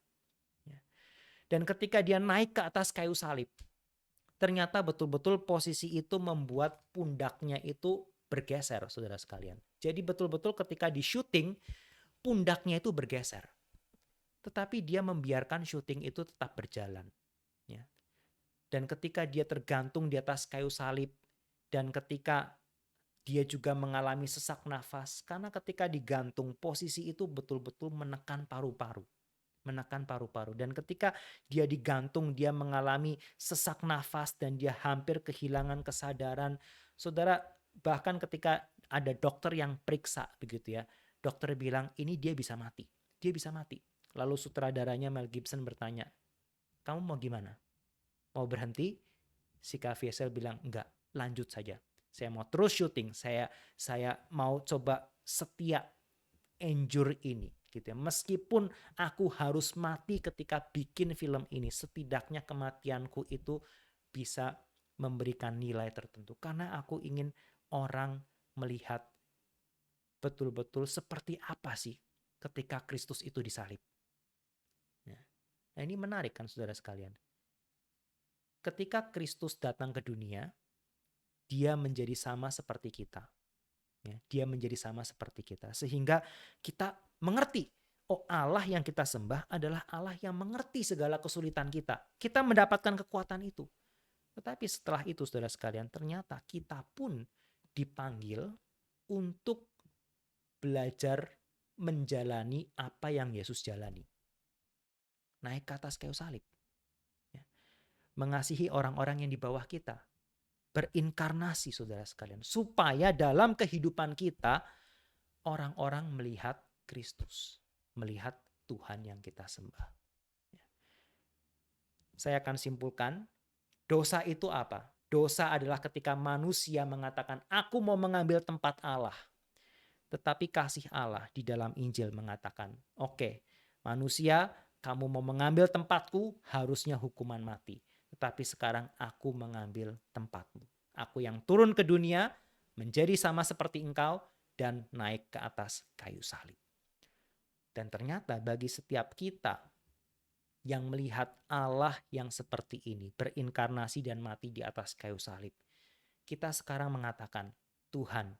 Speaker 3: Dan ketika dia naik ke atas kayu salib, ternyata betul-betul posisi itu membuat pundaknya itu bergeser, saudara sekalian. Jadi betul-betul ketika di syuting, pundaknya itu bergeser. Tetapi dia membiarkan syuting itu tetap berjalan. Ya. Dan ketika dia tergantung di atas kayu salib, dan ketika dia juga mengalami sesak nafas, karena ketika digantung, posisi itu betul-betul menekan paru-paru. Menekan paru-paru. Dan ketika dia digantung, dia mengalami sesak nafas dan dia hampir kehilangan kesadaran. Saudara, bahkan ketika ada dokter yang periksa begitu ya, dokter bilang ini dia bisa mati. Dia bisa mati. Lalu sutradaranya Mel Gibson bertanya, kamu mau gimana? Mau berhenti? Si Caviezel bilang, enggak, lanjut saja. Saya mau terus syuting. Saya mau coba setia endure ini. Gitu ya. Meskipun aku harus mati ketika bikin film ini, setidaknya kematianku itu bisa memberikan nilai tertentu. Karena aku ingin orang melihat betul-betul seperti apa sih ketika Kristus itu disalib. Nah ini menarik kan saudara sekalian. Ketika Kristus datang ke dunia, dia menjadi sama seperti kita. Ya, dia menjadi sama seperti kita. Sehingga kita mengerti, oh Allah yang kita sembah adalah Allah yang mengerti segala kesulitan kita. Kita mendapatkan kekuatan itu. Tetapi setelah itu saudara sekalian, ternyata kita pun dipanggil untuk belajar menjalani apa yang Yesus jalani. Naik ke atas kayu salib. Ya. Mengasihi orang-orang yang di bawah kita. Berinkarnasi saudara sekalian. Supaya dalam kehidupan kita, orang-orang melihat Kristus. Melihat Tuhan yang kita sembah. Saya akan simpulkan, dosa itu apa? Dosa adalah ketika manusia mengatakan, aku mau mengambil tempat Allah. Tetapi kasih Allah di dalam Injil mengatakan, oke, manusia, kamu mau mengambil tempatku, harusnya hukuman mati. Tetapi sekarang aku mengambil tempatmu. Aku yang turun ke dunia, menjadi sama seperti engkau, dan naik ke atas kayu salib. Dan ternyata bagi setiap kita yang melihat Allah yang seperti ini, berinkarnasi dan mati di atas kayu salib, kita sekarang mengatakan, Tuhan,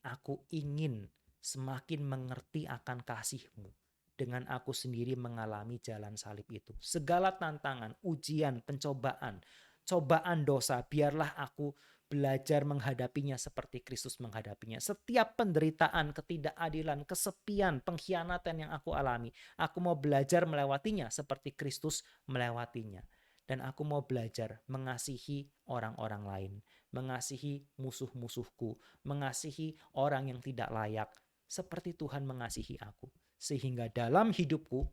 Speaker 3: aku ingin semakin mengerti akan kasih-Mu dengan aku sendiri mengalami jalan salib itu. Segala tantangan, ujian, pencobaan, cobaan dosa, biarlah aku belajar menghadapinya seperti Kristus menghadapinya. Setiap penderitaan, ketidakadilan, kesepian, pengkhianatan yang aku alami, aku mau belajar melewatinya seperti Kristus melewatinya. Dan aku mau belajar mengasihi orang-orang lain, mengasihi musuh-musuhku, mengasihi orang yang tidak layak, seperti Tuhan mengasihi aku. Sehingga dalam hidupku,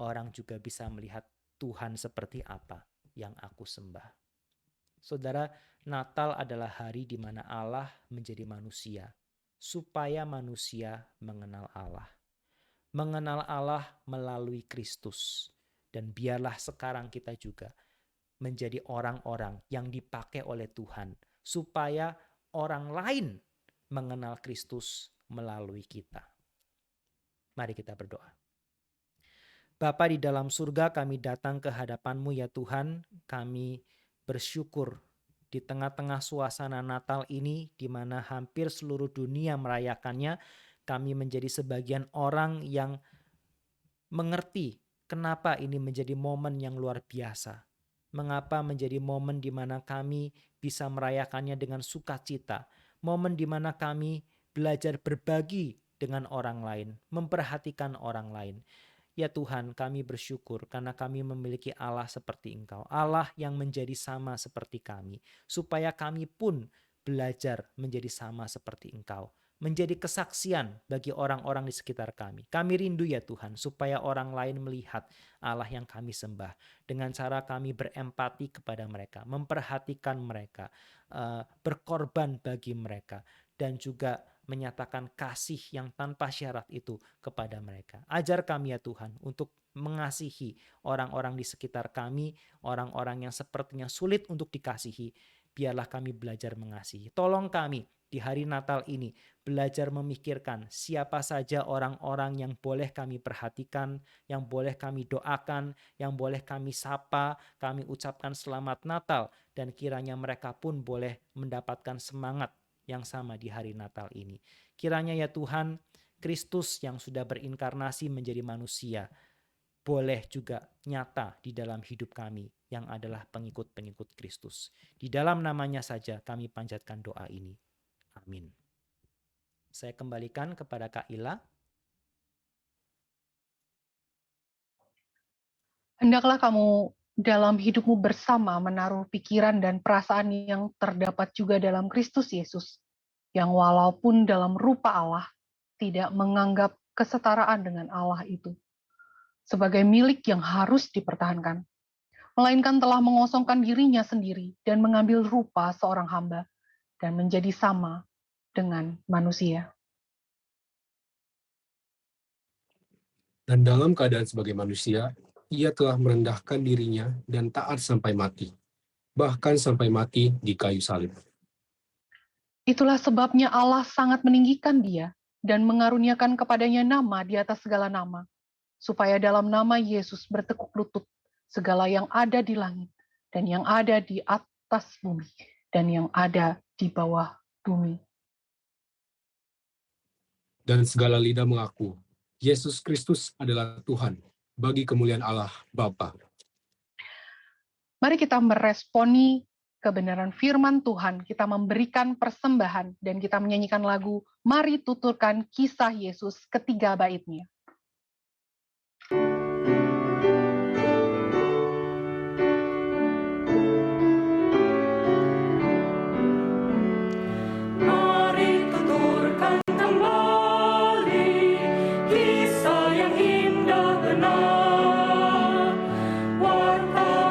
Speaker 3: orang juga bisa melihat Tuhan seperti apa yang aku sembah. Saudara, Natal adalah hari di mana Allah menjadi manusia, supaya manusia mengenal Allah. Mengenal Allah melalui Kristus. Dan biarlah sekarang kita juga menjadi orang-orang yang dipakai oleh Tuhan supaya orang lain mengenal Kristus melalui kita. Mari kita berdoa. Bapa di dalam surga, kami datang ke hadapan-Mu ya Tuhan. Kami bersyukur di tengah-tengah suasana Natal ini, di mana hampir seluruh dunia merayakannya, kami menjadi sebagian orang yang mengerti kenapa ini menjadi momen yang luar biasa. Mengapa menjadi momen di mana kami bisa merayakannya dengan sukacita. Momen di mana kami belajar berbagi dengan orang lain, memperhatikan orang lain. Ya Tuhan, kami bersyukur karena kami memiliki Allah seperti Engkau. Allah yang menjadi sama seperti kami. Supaya kami pun belajar menjadi sama seperti Engkau. Menjadi kesaksian bagi orang-orang di sekitar kami. Kami rindu ya Tuhan, supaya orang lain melihat Allah yang kami sembah. Dengan cara kami berempati kepada mereka, memperhatikan mereka, berkorban bagi mereka. Dan juga menyatakan kasih yang tanpa syarat itu kepada mereka. Ajar kami ya Tuhan untuk mengasihi orang-orang di sekitar kami, orang-orang yang sepertinya sulit untuk dikasihi. Biarlah kami belajar mengasihi. Tolong kami di hari Natal ini belajar memikirkan siapa saja orang-orang yang boleh kami perhatikan, yang boleh kami doakan, yang boleh kami sapa, kami ucapkan selamat Natal, dan kiranya mereka pun boleh mendapatkan semangat yang sama di hari Natal ini. Kiranya ya Tuhan, Kristus yang sudah berinkarnasi menjadi manusia, boleh juga nyata di dalam hidup kami yang adalah pengikut-pengikut Kristus. Di dalam namanya saja kami panjatkan doa ini. Amin. Saya kembalikan kepada Kak Ila.
Speaker 1: Hendaklah kamu dalam hidupmu bersama menaruh pikiran dan perasaan yang terdapat juga dalam Kristus Yesus, yang walaupun dalam rupa Allah, tidak menganggap kesetaraan dengan Allah itu sebagai milik yang harus dipertahankan, melainkan telah mengosongkan dirinya sendiri dan mengambil rupa seorang hamba dan menjadi sama dengan manusia.
Speaker 2: Dan dalam keadaan sebagai manusia, ia telah merendahkan dirinya dan taat sampai mati, bahkan sampai mati di kayu salib.
Speaker 1: Itulah sebabnya Allah sangat meninggikan dia dan mengaruniakan kepadanya nama di atas segala nama, supaya dalam nama Yesus bertekuk lutut segala yang ada di langit dan yang ada di atas bumi dan yang ada di bawah bumi.
Speaker 2: Dan segala lidah mengaku, Yesus Kristus adalah Tuhan, bagi kemuliaan Allah Bapa.
Speaker 1: Mari kita meresponi kebenaran firman Tuhan, kita memberikan persembahan, dan kita menyanyikan lagu Mari Tuturkan Kisah Yesus ketiga baitnya.
Speaker 4: Warta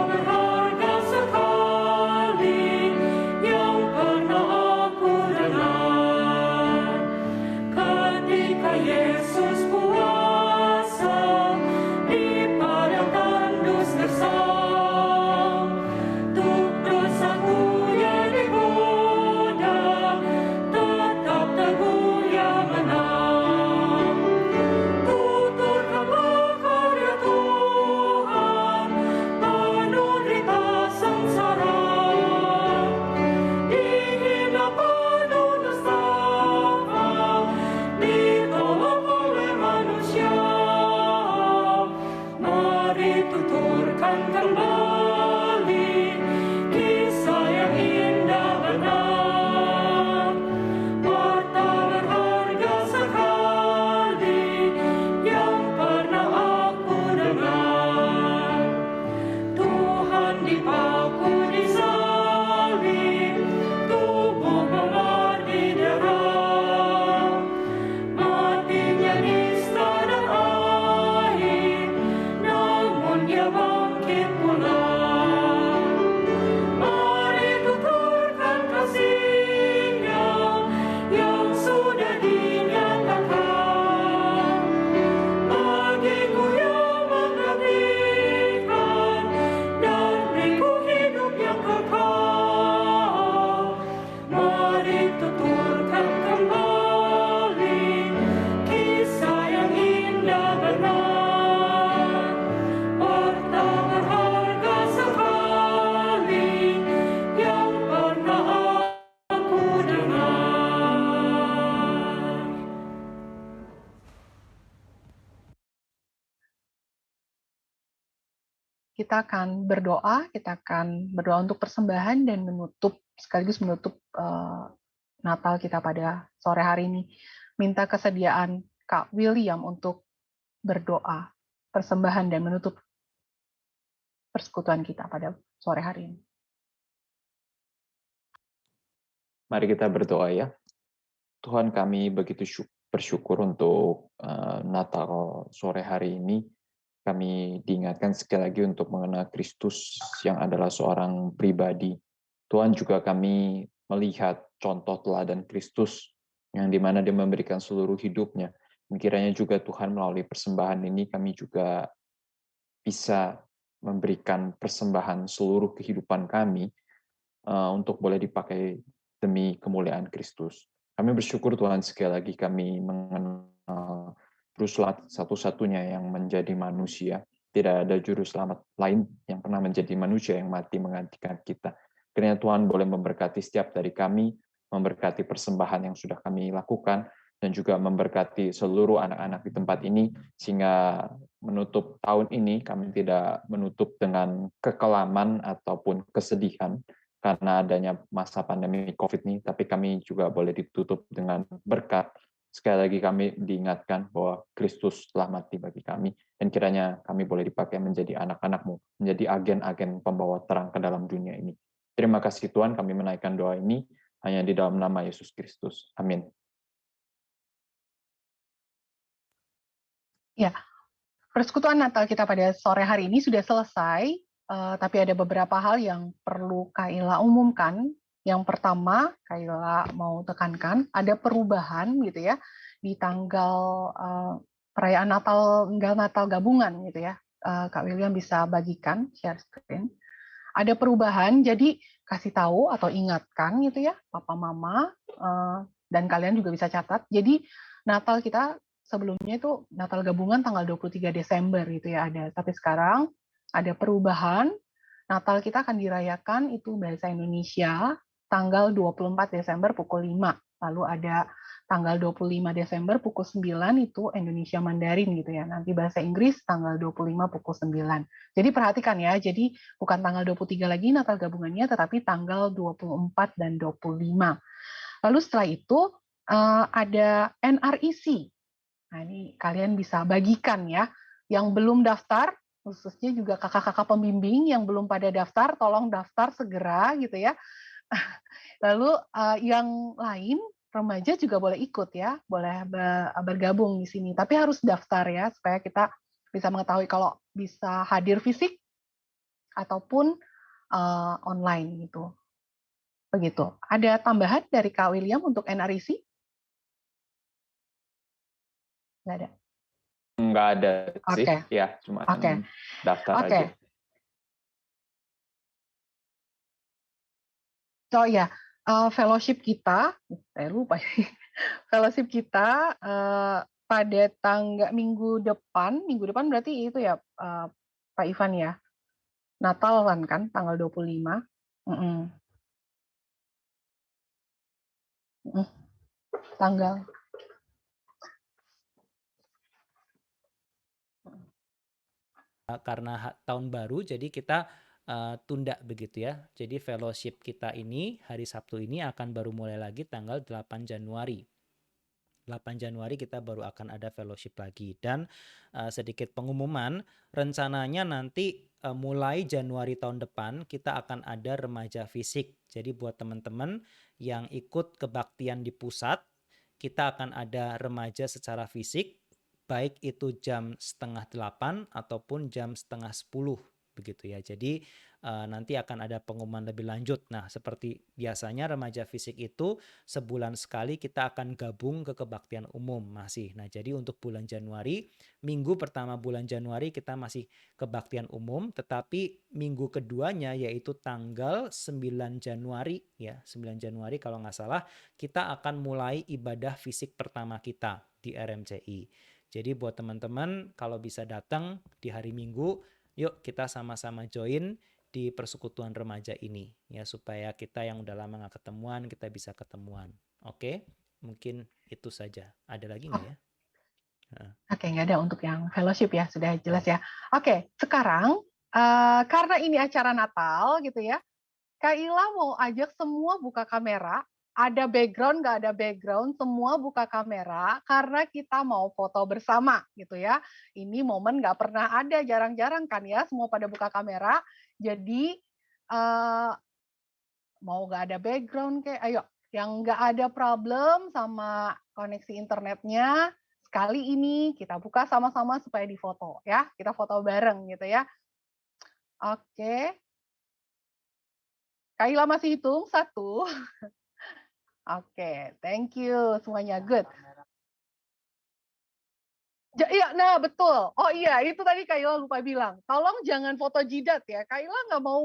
Speaker 4: berharga sekali.
Speaker 1: kita akan berdoa untuk persembahan dan sekaligus menutup Natal kita pada sore hari ini. Minta kesediaan Kak William untuk berdoa, persembahan dan menutup persekutuan kita pada sore hari ini.
Speaker 4: Mari kita berdoa ya. Tuhan, kami begitu bersyukur untuk Natal sore hari ini. Kami diingatkan sekali lagi untuk mengenal Kristus yang adalah seorang pribadi. Tuhan, juga kami melihat contoh teladan Kristus yang dimana Dia memberikan seluruh hidupnya. Kiranya juga Tuhan melalui persembahan ini kami juga bisa memberikan persembahan seluruh kehidupan kami untuk boleh dipakai demi kemuliaan Kristus. Kami bersyukur Tuhan, sekali lagi kami mengenal Juru Selamat satu-satunya yang menjadi manusia. Tidak ada Juru Selamat lain yang pernah menjadi manusia yang mati menggantikan kita. Kiranya Tuhan boleh memberkati setiap dari kami, memberkati persembahan yang sudah kami lakukan, dan juga memberkati seluruh anak-anak di tempat ini, sehingga menutup tahun ini kami tidak menutup dengan kekelaman ataupun kesedihan, karena adanya masa pandemi COVID ini, tapi kami juga boleh ditutup dengan berkat. Sekali lagi kami diingatkan bahwa Kristus telah mati bagi kami, dan kiranya kami boleh dipakai menjadi anak-anak-Mu, menjadi agen-agen pembawa terang ke dalam dunia ini. Terima kasih Tuhan, kami menaikkan doa ini hanya di dalam nama Yesus Kristus. Amin.
Speaker 1: Ya, persekutuan Natal kita pada sore hari ini sudah selesai. Tapi ada beberapa hal yang perlu Kaila umumkan. Yang pertama, Kaila mau tekankan, ada perubahan gitu ya, di tanggal perayaan Natal gabungan gitu ya. Kak William bisa bagikan, share screen. Ada perubahan, jadi kasih tahu atau ingatkan gitu ya, Papa Mama, dan kalian juga bisa catat. Jadi Natal kita sebelumnya itu Natal gabungan tanggal 23 Desember gitu ya ada. Tapi sekarang ada perubahan, Natal kita akan dirayakan itu bahasa Indonesia tanggal 24 Desember pukul 5. Lalu ada tanggal 25 Desember pukul 9 itu Indonesia Mandarin gitu ya. Nanti bahasa Inggris tanggal 25 pukul 9. Jadi perhatikan ya, jadi bukan tanggal 23 lagi Natal gabungannya, tetapi tanggal 24 dan 25. Lalu setelah itu ada NREC. Nah ini kalian bisa bagikan ya. Yang belum daftar, khususnya juga kakak-kakak pembimbing yang belum pada daftar, tolong daftar segera gitu ya. Lalu yang lain, remaja juga boleh ikut ya, boleh bergabung di sini. Tapi harus daftar ya, supaya kita bisa mengetahui kalau bisa hadir fisik ataupun online gitu. Begitu. Ada tambahan dari Kak William untuk NRIC? Nggak ada.
Speaker 4: Nggak ada sih,
Speaker 1: Oke.
Speaker 4: ya cuma
Speaker 1: Oke.
Speaker 4: daftar
Speaker 1: Oke.
Speaker 4: aja.
Speaker 1: So ya, fellowship kita, saya lupa, fellowship kita pada minggu depan berarti itu ya Pak Ivan ya, Natal kan tanggal 25. Tanggal.
Speaker 3: Karena tahun baru, jadi kita tunda begitu ya. Jadi fellowship kita ini, hari Sabtu ini akan baru mulai lagi tanggal 8 Januari. 8 Januari kita baru akan ada fellowship lagi. Dan sedikit pengumuman, rencananya nanti mulai Januari tahun depan kita akan ada remaja fisik. Jadi buat teman-teman yang ikut kebaktian di pusat, kita akan ada remaja secara fisik, baik itu jam 7:30 ataupun jam 9:30 begitu ya. Jadi nanti akan ada pengumuman lebih lanjut. Nah, seperti biasanya remaja fisik itu sebulan sekali kita akan gabung ke kebaktian umum masih. Nah, jadi untuk bulan Januari, minggu pertama bulan Januari kita masih kebaktian umum, tetapi minggu keduanya yaitu tanggal 9 Januari ya, 9 Januari kalau nggak salah, kita akan mulai ibadah fisik pertama kita di RMCI. Jadi buat teman-teman kalau bisa datang di hari Minggu, yuk kita sama-sama join di persekutuan remaja ini ya, supaya kita yang udah lama nggak ketemuan kita bisa ketemuan. Oke, mungkin itu saja. Ada lagi nggak ya?
Speaker 1: Oke, nggak ada untuk yang fellowship ya, sudah jelas ya. Oke, sekarang Karena ini acara Natal gitu ya, Kak Ila mau ajak semua buka kamera, ada background, nggak ada background, semua buka kamera, karena kita mau foto bersama gitu ya. Ini momen nggak pernah ada, jarang-jarang kan ya, semua pada buka kamera. Jadi, eee, mau nggak ada background kek, ayo, yang nggak ada problem sama koneksi internetnya, sekali ini kita buka sama-sama supaya difoto ya, kita foto bareng gitu ya. Oke, Kak Ila masih hitung, 1. Oke, thank you semuanya, good. Iya, nah betul. Oh iya, itu tadi Kak Ila lupa bilang, tolong jangan foto jidat ya. Kak Ila nggak mau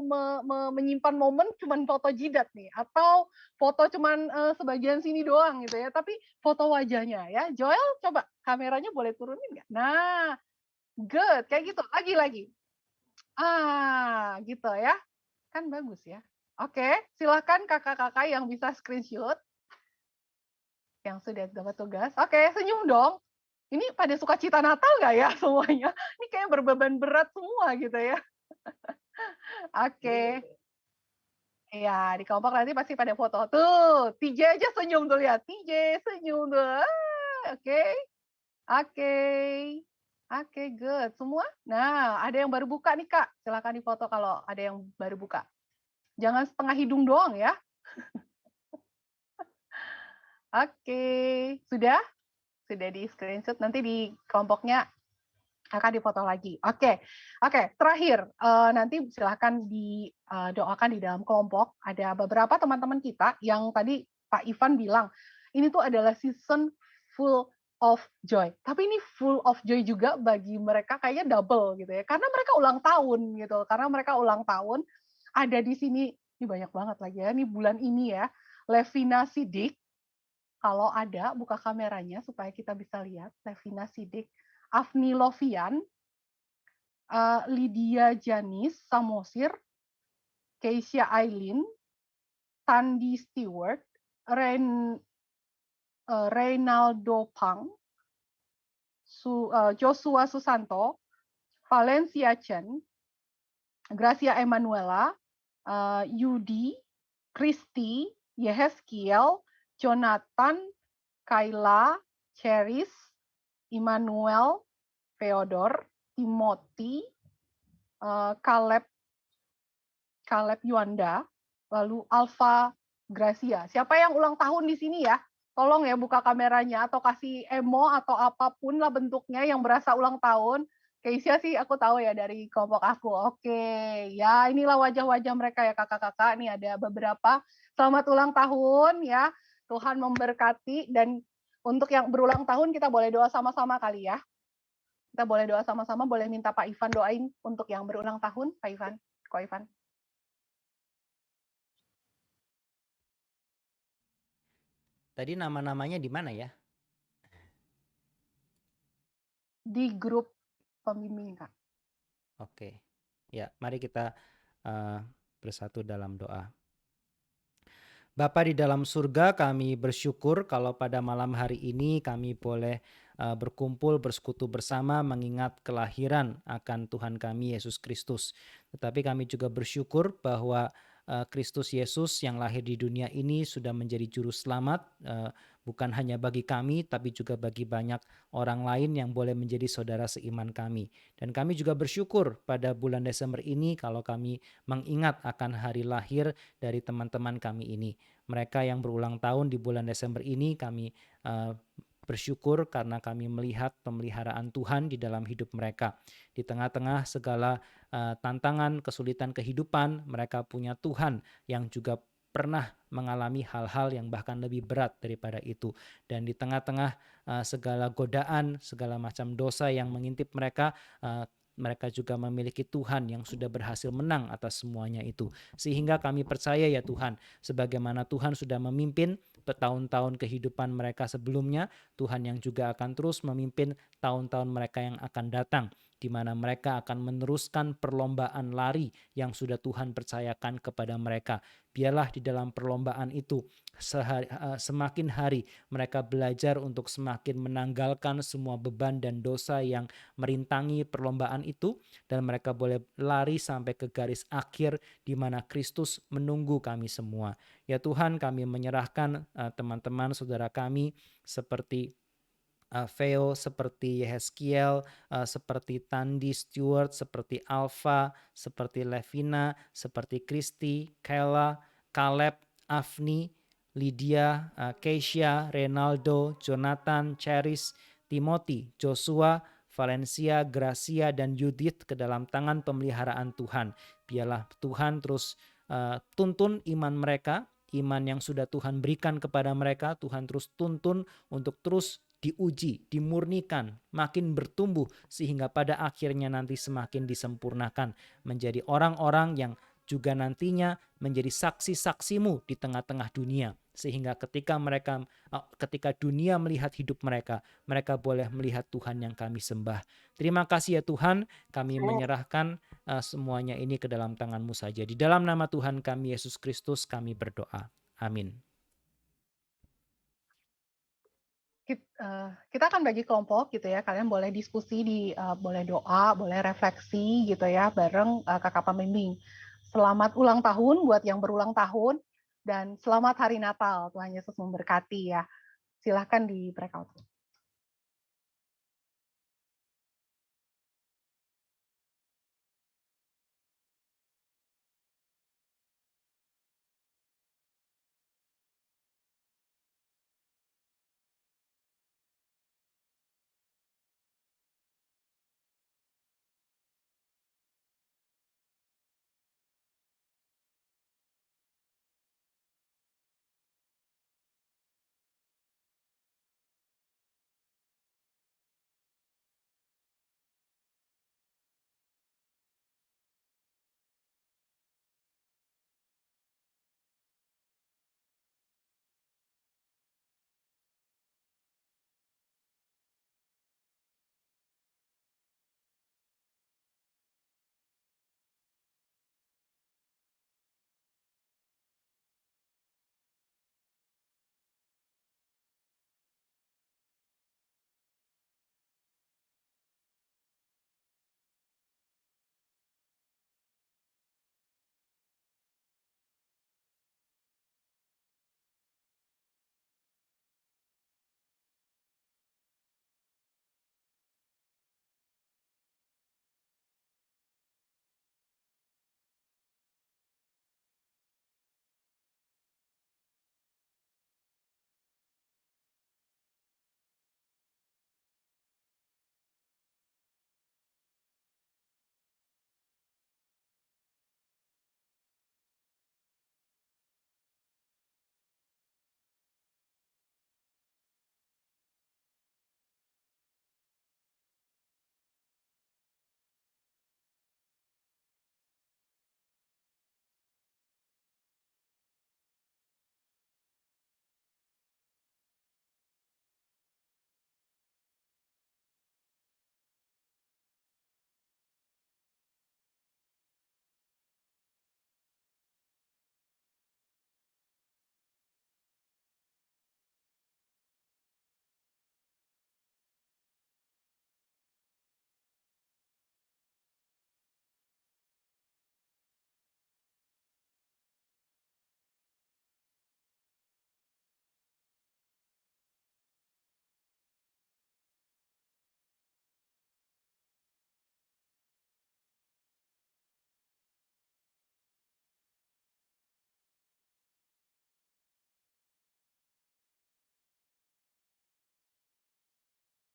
Speaker 1: menyimpan momen cuman foto jidat nih, atau foto cuman, sebagian sini doang gitu ya, tapi foto wajahnya ya. Joel, coba kameranya boleh turunin nggak? Nah, good, kayak gitu, lagi. Gitu ya, kan bagus ya. Oke, silakan kakak-kakak yang bisa screenshot, yang sudah dapat tugas. Oke, senyum dong. Ini pada sukacita Natal nggak ya semuanya? Ini kayak berbeban berat semua gitu ya. Oke. Iya, di kelompok nanti pasti pada foto. Tuh, TJ aja senyum tuh lihat. TJ senyum tuh. Oke. Oke. Oke, good. Semua? Nah, ada yang baru buka nih, Kak. Silakan difoto kalau ada yang baru buka. Jangan setengah hidung doang ya. Oke. Sudah? Sudah di screenshot. Nanti di kelompoknya akan difoto lagi. Oke, terakhir, nanti silahkan didoakan di dalam kelompok. Ada beberapa teman-teman kita yang tadi Pak Ivan bilang, ini tuh adalah season full of joy. Tapi ini full of joy juga bagi mereka kayaknya double gitu ya, karena mereka ulang tahun gitu. Karena mereka ulang tahun, ada di sini, ini banyak banget lagi ya, ini bulan ini ya, Levina Sidik, kalau ada buka kameranya supaya kita bisa lihat, Levina Sidik, Afni Lovian, Lydia Janis Samosir, Keisha Aileen, Tandy Stewart, Reynaldo Pang, Joshua Susanto, Valencia Chen, Gracia Emanuela, Yudi, Christy, Yehezkiel, Jonathan, Kayla, Cheris, Immanuel, Theodore, Timothy, Caleb Yuanda, lalu Alfa Gracia. Siapa yang ulang tahun di sini ya? Tolong ya buka kameranya atau kasih emo atau apapun lah bentuknya yang berasa ulang tahun. Keisha sih aku tahu ya dari kelompok aku. Oke, ya inilah wajah-wajah mereka ya kakak-kakak. Nih ada beberapa. Selamat ulang tahun ya. Tuhan memberkati, dan untuk yang berulang tahun kita boleh doa sama-sama kali ya. Kita boleh doa sama-sama, boleh minta Pak Ivan doain untuk yang berulang tahun, Pak Ivan, Ko Ivan.
Speaker 3: Tadi nama-namanya di mana ya?
Speaker 1: Di grup pembimbing, Kak.
Speaker 3: Oke. Ya, mari kita bersatu dalam doa. Bapa di dalam surga, kami bersyukur kalau pada malam hari ini kami boleh berkumpul bersekutu bersama mengingat kelahiran akan Tuhan kami Yesus Kristus. Tetapi kami juga bersyukur bahwa Kristus Yesus yang lahir di dunia ini sudah menjadi juru selamat, bukan hanya bagi kami tapi juga bagi banyak orang lain yang boleh menjadi saudara seiman kami. Dan kami juga bersyukur pada bulan Desember ini kalau kami mengingat akan hari lahir dari teman-teman kami ini. Mereka yang berulang tahun di bulan Desember ini kami bersyukur karena kami melihat pemeliharaan Tuhan di dalam hidup mereka. Di tengah-tengah segala tantangan, kesulitan kehidupan, mereka punya Tuhan yang juga pernah mengalami hal-hal yang bahkan lebih berat daripada itu. Dan di tengah-tengah segala godaan, segala macam dosa yang mengintip mereka, mereka juga memiliki Tuhan yang sudah berhasil menang atas semuanya itu. Sehingga kami percaya ya Tuhan, sebagaimana Tuhan sudah memimpin tahun-tahun kehidupan mereka sebelumnya, Tuhan yang juga akan terus memimpin tahun-tahun mereka yang akan datang. di mana mereka akan meneruskan perlombaan lari yang sudah Tuhan percayakan kepada mereka. Biarlah di dalam perlombaan itu semakin hari mereka belajar untuk semakin menanggalkan semua beban dan dosa yang merintangi perlombaan itu, dan mereka boleh lari sampai ke garis akhir di mana Kristus menunggu kami semua. Ya Tuhan, kami menyerahkan teman-teman saudara kami seperti Theo, seperti Yehezkiel, seperti Tandi Stewart, seperti Alfa, seperti Levina, seperti Kristi, Kayla, Caleb, Afni, Lydia, Keisha, Renaldo, Jonathan, Charis, Timothy, Joshua, Valencia, Gracia, dan Judith ke dalam tangan pemeliharaan Tuhan. Biarlah Tuhan terus tuntun iman mereka, iman yang sudah Tuhan berikan kepada mereka, Tuhan terus tuntun untuk terus diuji, dimurnikan, makin bertumbuh sehingga pada akhirnya nanti semakin disempurnakan menjadi orang-orang yang juga nantinya menjadi saksi-saksimu di tengah-tengah dunia, sehingga ketika dunia melihat hidup mereka, mereka boleh melihat Tuhan yang kami sembah. Terima kasih ya Tuhan, kami menyerahkan semuanya ini ke dalam tangan-Mu saja. Di dalam nama Tuhan kami Yesus Kristus kami berdoa. Amin.
Speaker 1: Kita akan bagi kelompok gitu ya, kalian boleh diskusi boleh doa, boleh refleksi gitu ya bareng kakak pembimbing. Selamat ulang tahun buat yang berulang tahun dan selamat hari Natal. Tuhan Yesus memberkati ya. Silahkan di breakout.